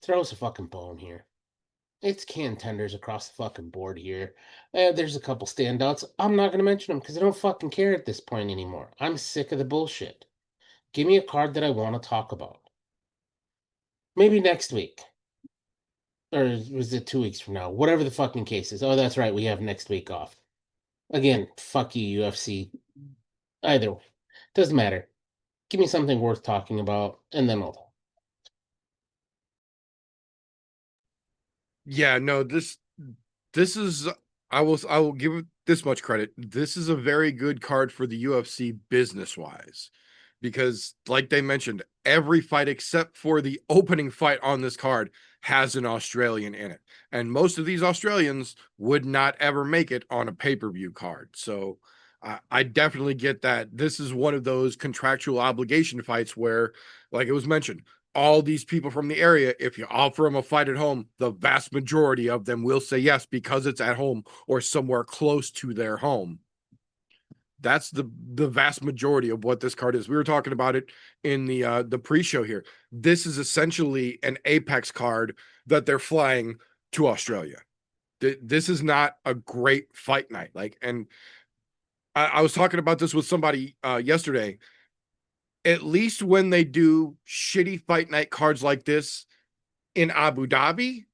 Throw us a fucking bone here. It's contenders across the fucking board here. There's a couple standouts. I'm not going to mention them because I don't fucking care at this point anymore. I'm sick of the bullshit. Give me a card that I want to talk about. Maybe next week. Or was it 2 weeks from now? Whatever the fucking case is. Oh, that's right. We have next week off. Again, fuck you, UFC. Either way. Doesn't matter. Give me something worth talking about, and then I'll talk. Yeah, no, this is I will give it this much credit. This is a very good card for the UFC business wise, because like they mentioned, every fight except for the opening fight on this card has an Australian in it, and most of these Australians would not ever make it on a pay-per-view card. So I definitely get that. This is one of those contractual obligation fights where, like it was mentioned, all these people from the area, if you offer them a fight at home, the vast majority of them will say yes because it's at home or somewhere close to their home. That's the vast majority of what this card is. We were talking about it in the pre-show here. This is essentially an Apex card that they're flying to Australia. This is not a great fight night. And I was talking about this with somebody yesterday. At least when they do shitty fight night cards like this in Abu Dhabi,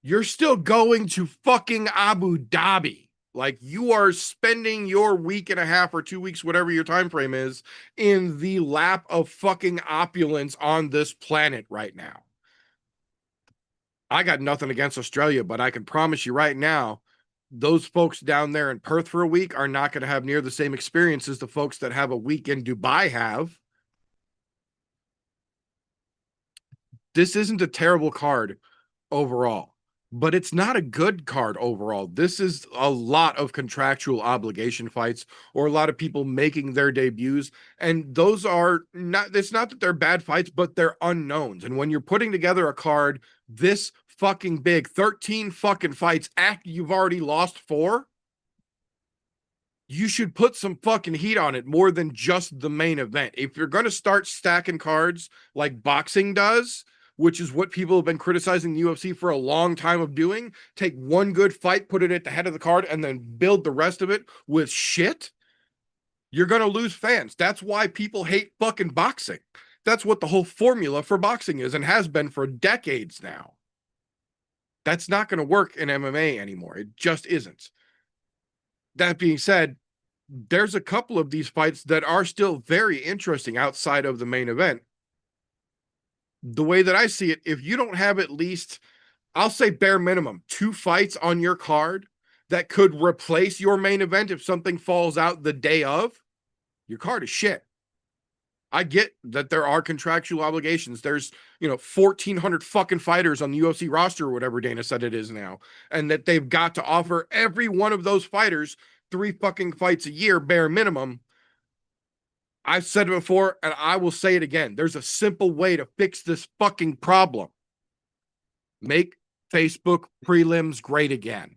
you're still going to fucking Abu Dhabi. Like, you are spending your week and a half or 2 weeks, whatever your time frame is, in the lap of fucking opulence on this planet right now. I got nothing against Australia, but I can promise you right now, those folks down there in Perth for a week are not going to have near the same experience as the folks that have a week in Dubai have. This isn't a terrible card overall, but it's not a good card overall. This is a lot of contractual obligation fights, or a lot of people making their debuts. And those are not, it's not that they're bad fights, but they're unknowns. And when you're putting together a card this fucking big, 13 fucking fights after you've already lost 4, you should put some fucking heat on it more than just the main event. If you're going to start stacking cards like boxing does, which is what people have been criticizing the UFC for a long time of doing, take one good fight, put it at the head of the card, and then build the rest of it with shit, you're going to lose fans. That's why people hate fucking boxing. That's what the whole formula for boxing is and has been for decades now. That's not going to work in MMA anymore. It just isn't. That being said, there's a couple of these fights that are still very interesting outside of the main event. The way that I see it, if you don't have at least, I'll say bare minimum, 2 fights on your card that could replace your main event if something falls out the day of, your card is shit. I get that there are contractual obligations. There's, 1,400 fucking fighters on the UFC roster or whatever Dana said it is now, and that they've got to offer every one of those fighters 3 fucking fights a year, bare minimum. I've said it before, and I will say it again. There's a simple way to fix this fucking problem. Make Facebook prelims great again.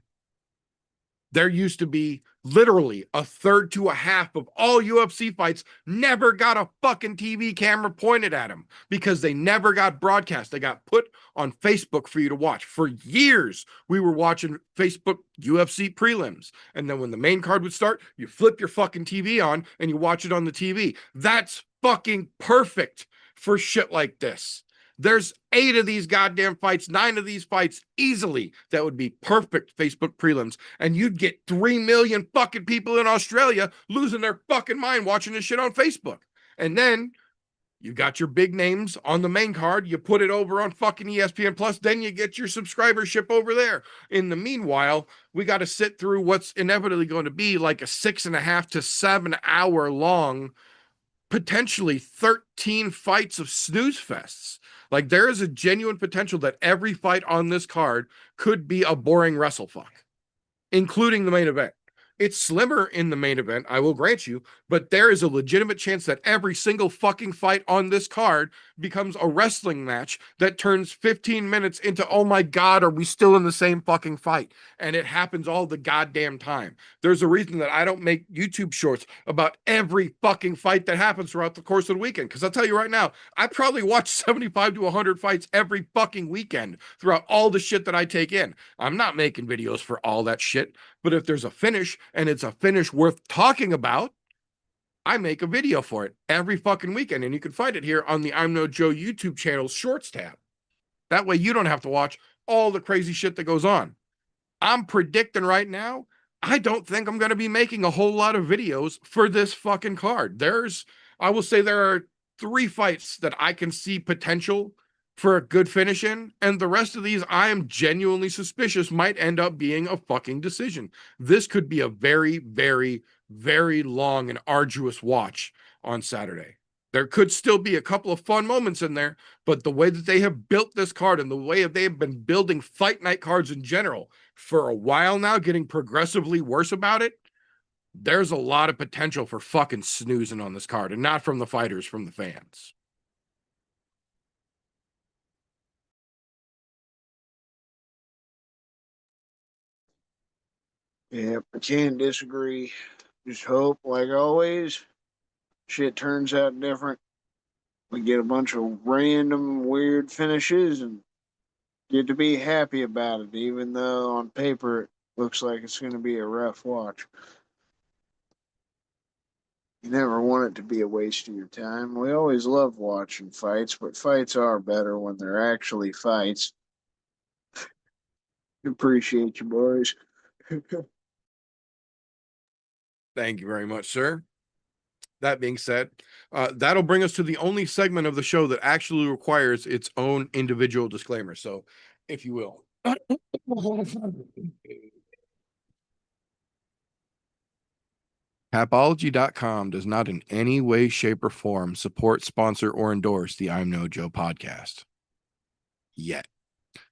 There used to be literally a third to a half of all UFC fights never got a fucking TV camera pointed at them because they never got broadcast. They got put on Facebook for you to watch. For years, we were watching Facebook UFC prelims. And then when the main card would start, you flip your fucking TV on and you watch it on the TV. That's fucking perfect for shit like this. There's 8 of these goddamn fights, 9 of these fights easily that would be perfect Facebook prelims. And you'd get 3 million fucking people in Australia losing their fucking mind watching this shit on Facebook. And then you got your big names on the main card. You put it over on fucking ESPN Plus. Then you get your subscribership over there. In the meanwhile, we got to sit through what's inevitably going to be like a 6.5 to 7 hour long, potentially 13 fights of snooze fests. Like, there is a genuine potential that every fight on this card could be a boring wrestle fuck, including the main event. It's slimmer in the main event, I will grant you, but there is a legitimate chance that every single fucking fight on this card becomes a wrestling match that turns 15 minutes into, oh my God, are we still in the same fucking fight? And it happens all the goddamn time. There's a reason that I don't make YouTube shorts about every fucking fight that happens throughout the course of the weekend. Because I'll tell you right now, I probably watch 75 to 100 fights every fucking weekend throughout all the shit that I take in. I'm not making videos for all that shit. But if there's a finish and it's a finish worth talking about, I make a video for it every fucking weekend. And you can find it here on the I'm No Joe YouTube channel's shorts tab. That way you don't have to watch all the crazy shit that goes on. I'm predicting right now, I don't think I'm going to be making a whole lot of videos for this fucking card. I will say there are 3 fights that I can see potential for a good finish in, and the rest of these I am genuinely suspicious might end up being a fucking decision. This could be a very, very, very long and arduous watch on Saturday. There could still be a couple of fun moments in there, but the way that they have built this card and the way they have been building fight night cards in general for a while now, getting progressively worse about it, there's a lot of potential for fucking snoozing on this card, and not from the fighters, from the fans. Yeah, I can't disagree. Just hope, like always, shit turns out different. We get a bunch of random weird finishes and get to be happy about it, even though on paper it looks like it's going to be a rough watch. You never want it to be a waste of your time. We always love watching fights, but fights are better when they're actually fights. Appreciate you, boys. Thank you very much, sir. That being said, that'll bring us to the only segment of the show that actually requires its own individual disclaimer. So, if you will. Tapology.com does not in any way, shape, or form support, sponsor, or endorse the I'm No Joe podcast. Yet.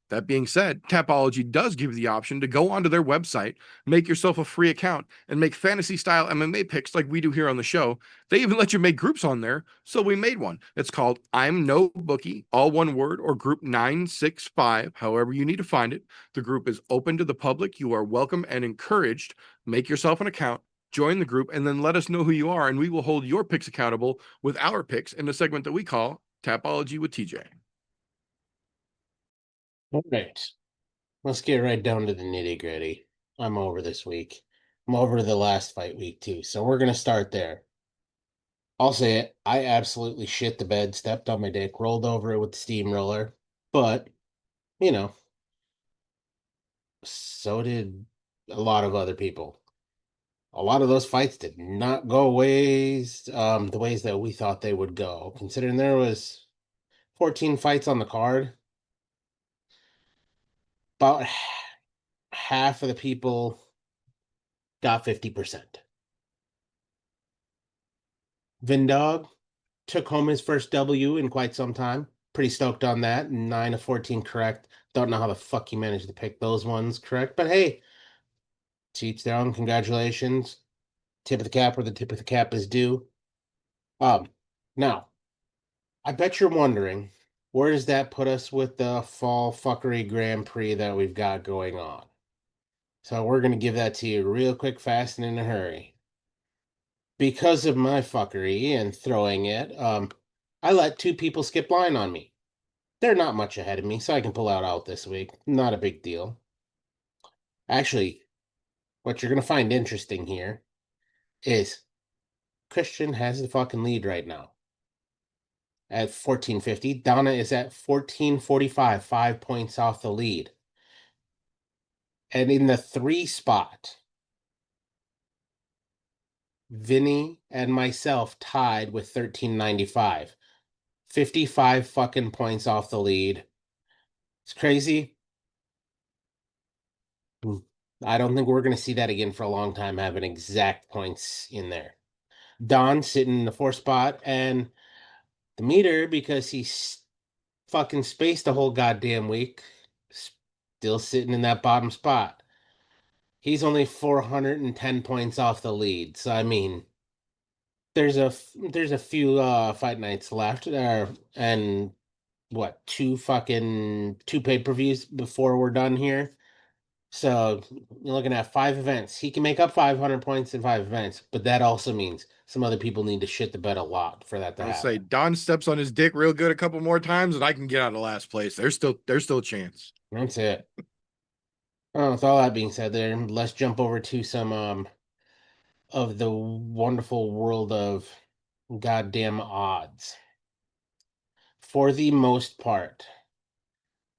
That being said, Tapology does give you the option to go onto their website, make yourself a free account, and make fantasy style MMA picks like we do here on the show. They even let you make groups on there, so we made one. It's called I'm No Bookie, all one word, or Group 965, however you need to find it. The group is open to the public. You are welcome and encouraged. Make yourself an account, join the group, and then let us know who you are, and we will hold your picks accountable with our picks in the segment that we call Tapology with TJ. All right. Let's get right down to the nitty-gritty. I'm over this week. I'm over the last fight week too. So we're gonna start there. I'll say it. I absolutely shit the bed, stepped on my dick, rolled over it with the steamroller. But, you know, so did a lot of other people. A lot of those fights did not go the ways that we thought they would go. Considering there was 14 fights on the card, about half of the people got 50%. Vindog took home his first W in quite some time. Pretty stoked on that. 9 of 14 correct. Don't know how the fuck he managed to pick those ones correct, but hey, to each their own. Congratulations. Tip of the cap where the tip of the cap is due. Now, I bet you're wondering, where does that put us with the fall fuckery Grand Prix that we've got going on? So we're gonna give that to you real quick, fast, and in a hurry. Because of my fuckery and throwing it, I let two people skip line on me. They're not much ahead of me, so I can pull out this week. Not a big deal. Actually, what you're going to find interesting here is Christian has the fucking lead right now at 1450. Donna is at 1445, 5 points off the lead. And in the 3 spot, Vinny and myself tied with 1395. 55 fucking points off the lead. It's crazy. I don't think we're going to see that again for a long time, having exact points in there. Don sitting in the 4th spot, and the meter, because he's fucking spaced the whole goddamn week, still sitting in that bottom spot. He's only 410 points off the lead. So I mean, there's a few fight nights left, and what, two pay-per-views before we're done here. So you're looking at 5 events. He can make up 500 points in 5 events, but that also means some other people need to shit the bed a lot for that to I'll happen. say Don steps on his dick real good a couple more times, and I can get out of last place. There's still a chance. That's it. With all that being said, there, let's jump over to some of the wonderful world of goddamn odds. For the most part,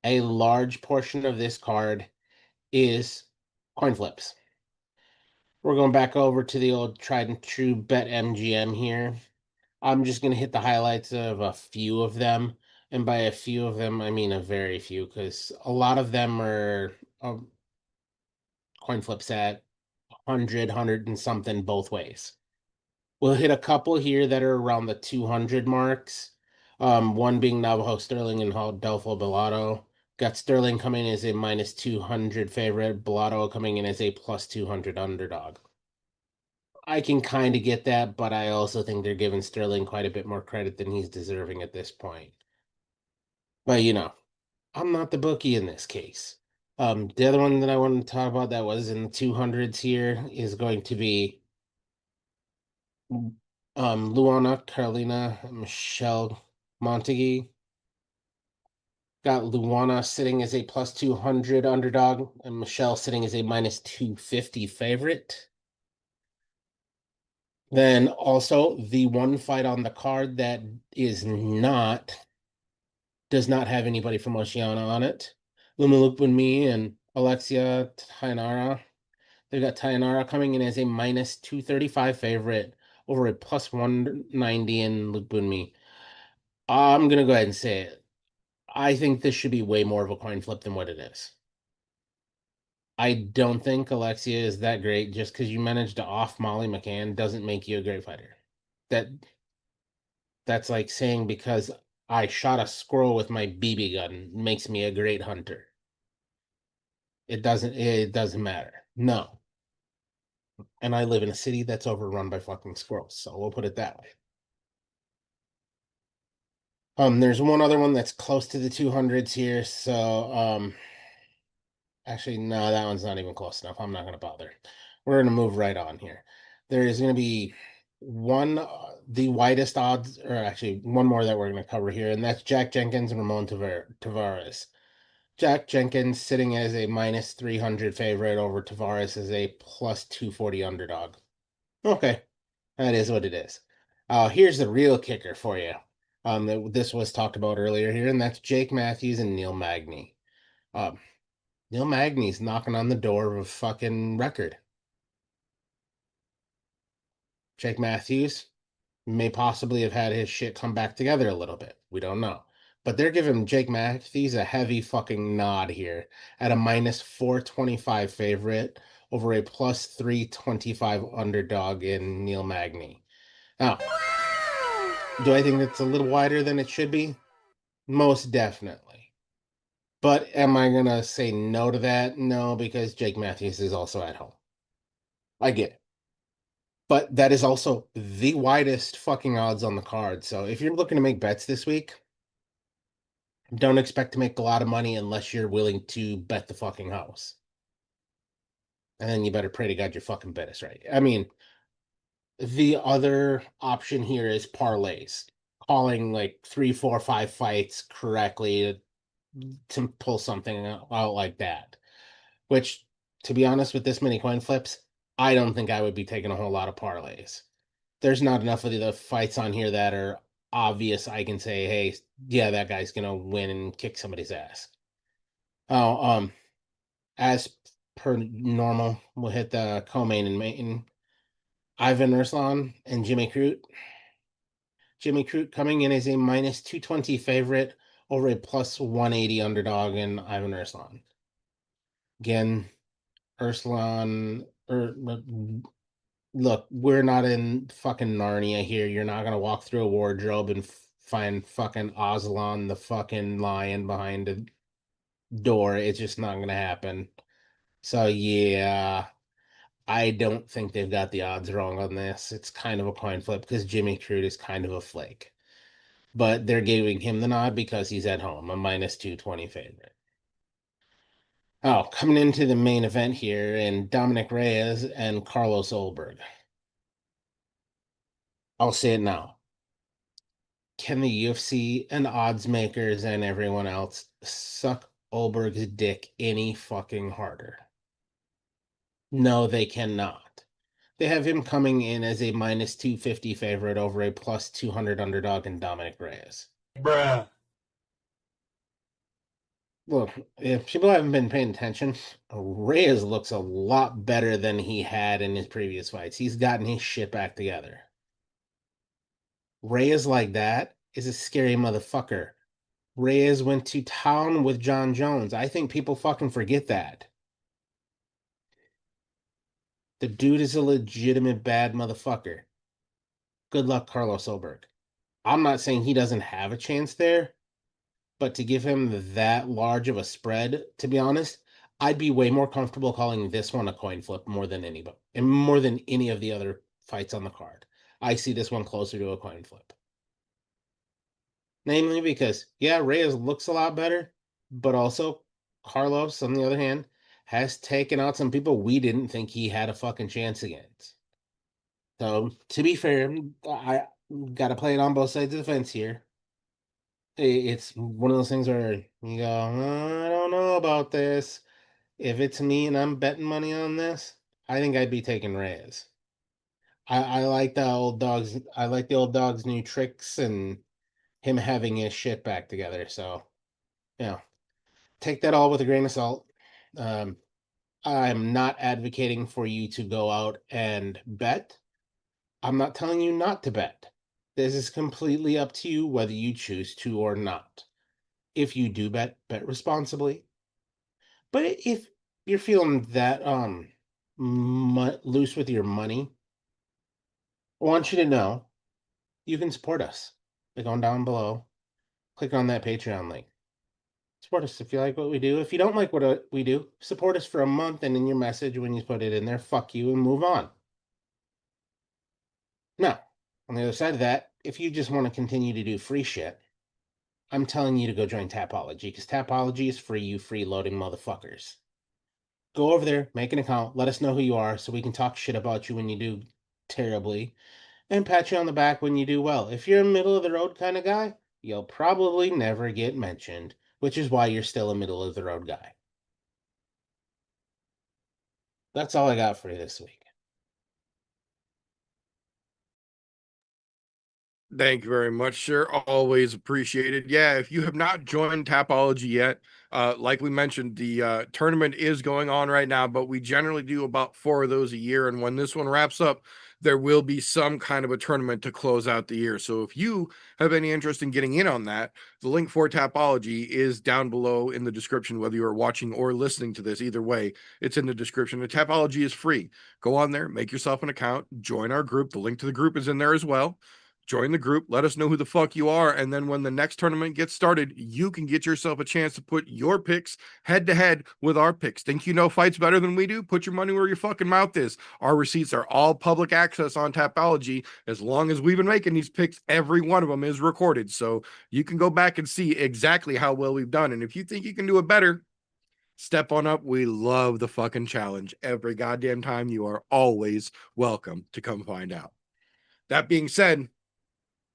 a large portion of this card is coin flips. We're going back over to the old tried and true Bet MGM here. I'm just going to hit the highlights of a few of them. And by a few of them, I mean a very few, because a lot of them are coin flips at 100 and something both ways. We'll hit a couple here that are around the 200 marks. One being Navajo Sterling and Adolfo Bellato. Got Sterling coming as a minus 200 favorite, Bellato coming in as a plus 200 underdog. I can kind of get that, but I also think they're giving Sterling quite a bit more credit than he's deserving at this point. But I'm not the bookie in this case. The other one that I wanted to talk about that was in the 200s here is going to be Luana Carolina Michelle Montague. Got Luana sitting as a plus 200 underdog and Michelle sitting as a minus 250 favorite. Then also the one fight on the card that does not have anybody from Oceania on it. Lumaluk me and Alexia Tainara. They've got Tayanara coming in as a minus 235 favorite over a plus 190 in Luke Bunmi. I'm gonna go ahead and say it. I think this should be way more of a coin flip than what it is. I don't think Alexia is that great. Just because you managed to off Molly McCann doesn't make you a great fighter. That's like saying because I shot a squirrel with my BB gun makes me a great hunter. It doesn't matter. No. And I live in a city that's overrun by fucking squirrels, so we'll put it that way. There's one other one that's close to the 200s here, so actually no, that one's not even close enough. I'm not gonna bother. We're gonna move right on here. There is gonna be one the widest odds, or actually one more that we're gonna cover here, and that's Jack Jenkins and Ramon Tavares. Jack Jenkins sitting as a minus 300 favorite over Tavares as a plus 240 underdog. Okay, that is what it is. Here's the real kicker for you. This was talked about earlier here, and that's Jake Matthews and Neil Magny. Um, Neil Magny's knocking on the door of a fucking record. Jake Matthews may possibly have had his shit come back together a little bit. We don't know. But they're giving Jake Matthews a heavy fucking nod here at a minus 425 favorite over a plus 325 underdog in Neil Magny. Now, do I think it's a little wider than it should be? Most definitely. But am I going to say no to that? No, because Jake Matthews is also at home. I get it. But that is also the widest fucking odds on the card. So if you're looking to make bets this week, don't expect to make a lot of money unless you're willing to bet the fucking house. And then you better pray to God your fucking bet is right. I mean, the other option here is parlays, calling like 3, 4, 5 fights correctly to pull something out like that. Which, to be honest, with this many coin flips, I don't think I would be taking a whole lot of parlays. There's not enough of the fights on here that are obvious. I can say, hey, yeah, that guy's gonna win and kick somebody's ass. Oh, as per normal, we'll hit the co-main and main. Ivan Urslan and Jimmy Crute. Jimmy Crute coming in as a minus 220 favorite over a plus 180 underdog in Ivan Urslan. Again, Urslan, look, we're not in fucking Narnia here. You're not gonna walk through a wardrobe and find fucking Aslan, the fucking lion behind a door. It's just not gonna happen. So yeah, I don't think they've got the odds wrong on this. It's kind of a coin flip because Jimmy Crute is kind of a flake. But they're giving him the nod because he's at home, a minus 220 favorite. Oh, coming into the main event here, and Dominic Reyes and Carlos Olberg. I'll say it now. Can the UFC and odds makers and everyone else suck Olberg's dick any fucking harder? No, they cannot. They have him coming in as a minus 250 favorite over a plus 200 underdog in Dominic Reyes. Bruh. Look, if people haven't been paying attention, Reyes looks a lot better than he had in his previous fights. He's gotten his shit back together. Reyes like that is a scary motherfucker. Reyes went to town with John Jones. I think people fucking forget that. The dude is a legitimate bad motherfucker. Good luck, Carlos Olberg. I'm not saying he doesn't have a chance there, but to give him that large of a spread, to be honest, I'd be way more comfortable calling this one a coin flip more than anybody, and more than any of the other fights on the card. I see this one closer to a coin flip. Namely because, yeah, Reyes looks a lot better, but also Carlos, on the other hand, has taken out some people we didn't think he had a fucking chance against. So, to be fair, I got to play it on both sides of the fence here. It's one of those things where you go, I don't know about this. If it's me and I'm betting money on this, I think I'd be taking Reyes. I like the old dogs. I like the old dog's new tricks and him having his shit back together. So, take that all with a grain of salt. Um, I'm not advocating for you to go out and bet. I'm not telling you not to bet. This is completely up to you whether you choose to or not. If you do bet, bet responsibly. But if you're feeling that loose with your money, I want you to know you can support us by going down below, click on that Patreon link. Support us if you like what we do. If you don't like what we do, support us for a month, and in your message when you put it in there, fuck you and move on. Now, on the other side of that, if you just want to continue to do free shit, I'm telling you to go join Tapology, because Tapology is free, you freeloading motherfuckers. Go over there, make an account, let us know who you are so we can talk shit about you when you do terribly, and pat you on the back when you do well. If you're a middle of the road kind of guy, you'll probably never get mentioned, which is why you're still a middle of the road guy. That's all I got for you this week. Thank you very much, sir. Always appreciated. Yeah, if you have not joined Tapology yet, like we mentioned, the tournament is going on right now, but we generally do about 4 of those a year. And when this one wraps up, there will be some kind of a tournament to close out the year. So if you have any interest in getting in on that, the link for Tapology is down below in the description, whether you are watching or listening to this. Either way, it's in the description. The Tapology is free. Go on there, make yourself an account, join our group. The link to the group is in there as well. Join the group, let us know who the fuck you are, and then when the next tournament gets started, you can get yourself a chance to put your picks head to head with our picks. Think you know fights better than we do? Put your money where your fucking mouth is. Our receipts are all public access on Tapology. As long as we've been making these picks, every one of them is recorded, so you can go back and see exactly how well we've done. And if you think you can do it better, step on up. We love the fucking challenge. Every goddamn time, you are always welcome to come find out. That being said,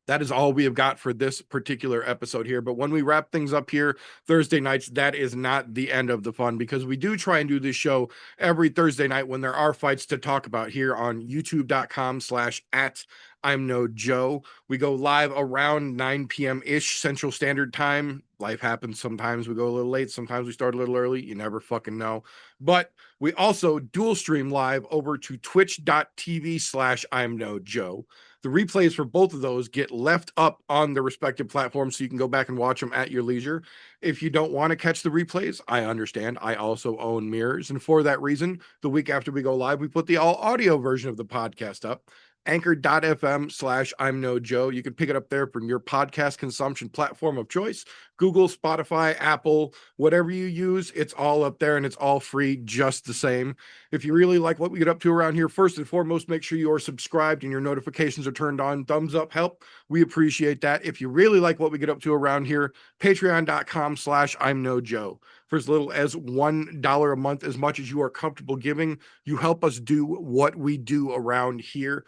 that is all we have got for this particular episode here. But when we wrap things up here Thursday nights, that is not the end of the fun, because we do try and do this show every Thursday night when there are fights to talk about here on youtube.com/at I'm No Joe. We go live around 9 p.m. ish Central Standard Time. Life happens. Sometimes we go a little late. Sometimes we start a little early. You never fucking know. But we also dual stream live over to twitch.tv/I'm No Joe. The replays for both of those get left up on the respective platforms, so you can go back and watch them at your leisure. If you don't want to catch the replays, I understand. I also own mirrors. And for that reason, the week after we go live, we put the all audio version of the podcast up. Anchor.fm/I'm No Joe. You can pick it up there from your podcast consumption platform of choice. Google, Spotify, Apple, whatever you use, it's all up there and it's all free just the same. If you really like what we get up to around here, first and foremost, make sure you are subscribed and your notifications are turned on. Thumbs up help. We appreciate that. If you really like what we get up to around here, patreon.com/I'm No Joe. For as little as $1 a month, as much as you are comfortable giving, you help us do what we do around here.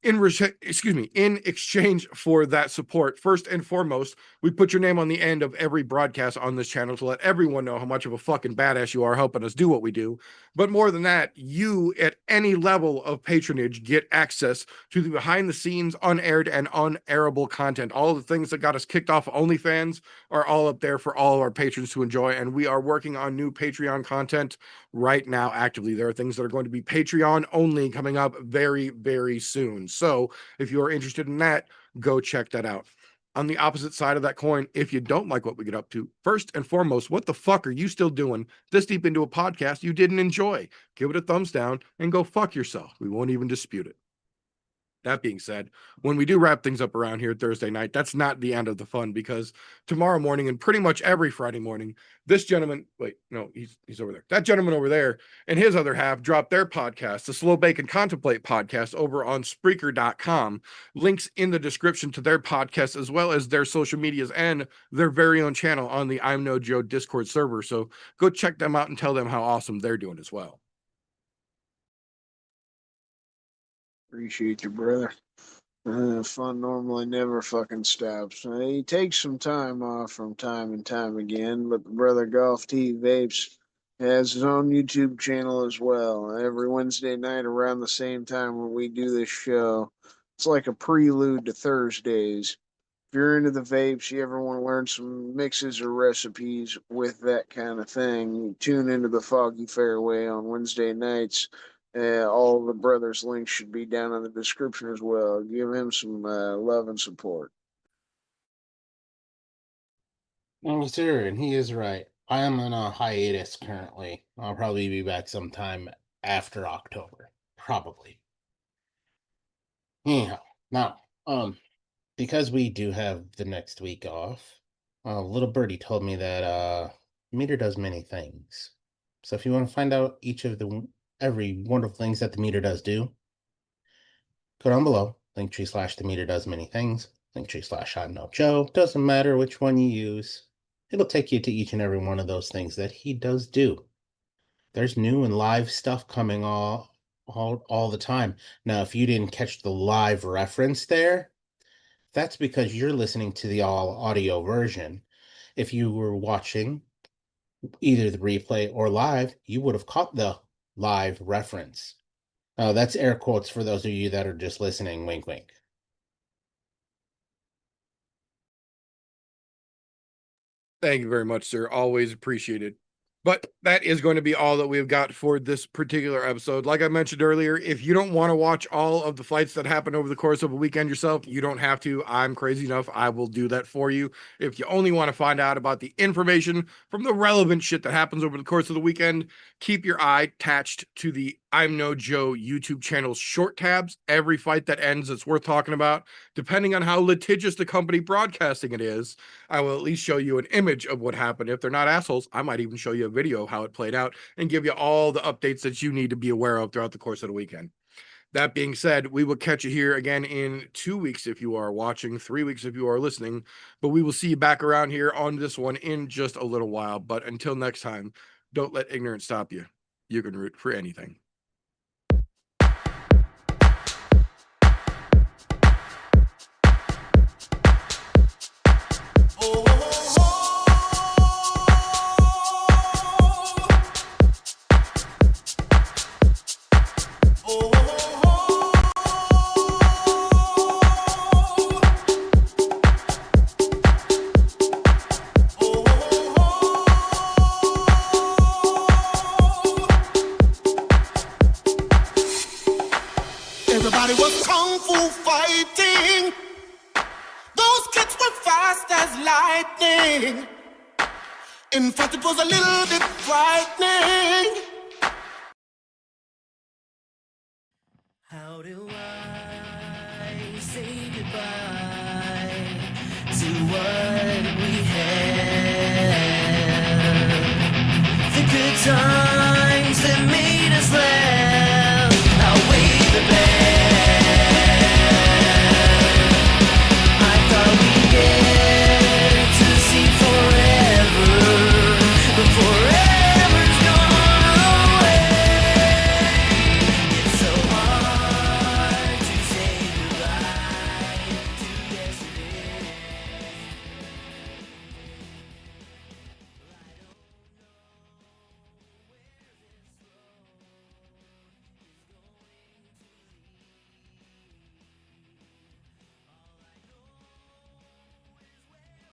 In exchange for that support, first and foremost, we put your name on the end of every broadcast on this channel to let everyone know how much of a fucking badass you are helping us do what we do. But more than that, you at any level of patronage get access to the behind the scenes, unaired and unairable content. All the things that got us kicked off OnlyFans are all up there for all of our patrons to enjoy. And we are working on new Patreon content right now actively. There are things that are going to be Patreon only coming up very, very soon. So if you are interested in that, go check that out. On the opposite side of that coin, if you don't like what we get up to, first and foremost, what the fuck are you still doing this deep into a podcast you didn't enjoy? Give it a thumbs down and go fuck yourself. We won't even dispute it. That being said, when we do wrap things up around here Thursday night, that's not the end of the fun, because tomorrow morning and pretty much every Friday morning, this gentleman, wait, no, he's over there. That gentleman over there and his other half drop their podcast, the Slow Bake and Contemplate podcast, over on Spreaker.com. Links in the description to their podcast, as well as their social medias and their very own channel on the I'm No Joe Discord server. So go check them out and tell them how awesome they're doing as well. Appreciate you, brother. Fun normally never fucking stops. He takes some time off from time and time again, but the brother Golf T Vapes has his own YouTube channel as well. Every Wednesday night around the same time when we do this show, it's like a prelude to Thursdays. you're into the vapes, you ever want to learn some mixes or recipes with that kind of thing, tune into the Foggy Fairway on Wednesday nights. All the brothers' links should be down in the description as well. Give him some love and support. Oh, sir, and he is right. I am on a hiatus currently. I'll probably be back sometime after October. Probably. Anyhow, now, because we do have the next week off, little birdie told me that meter does many things. So if you want to find out each of the every wonderful things that the meter does do, go down below. Linktree / the meter does many things. Linktree / I know Joe. Doesn't matter which one you use. It'll take you to each and every one of those things that he does do. There's new and live stuff coming all the time. Now, if you didn't catch the live reference there, that's because you're listening to the all audio version. If you were watching either the replay or live, you would have caught the live reference. That's air quotes for those of you that are just listening. Wink, wink. Thank you very much, sir. Always appreciated. But that is going to be all that we've got for this particular episode. Like I mentioned earlier, if you don't want to watch all of the fights that happen over the course of a weekend yourself, you don't have to. I'm crazy enough. I will do that for you. If you only want to find out about the information from the relevant shit that happens over the course of the weekend, keep your eye attached to the I'm No Joe YouTube channel's short tabs. Every fight that ends that's worth talking about, depending on how litigious the company broadcasting it is, I will at least show you an image of what happened. If they're not assholes, I might even show you a video of how it played out and give you all the updates that you need to be aware of throughout the course of the weekend. That being said, we will catch you here again in 2 weeks if you are watching, 3 weeks if you are listening, but we will see you back around here on this one in just a little while. But until next time, don't let ignorance stop you. You can root for anything. Everybody was kung fu fighting. Those kids were fast as lightning. In fact, it was a little bit frightening. How do I say goodbye to what we had? The good times that made us laugh.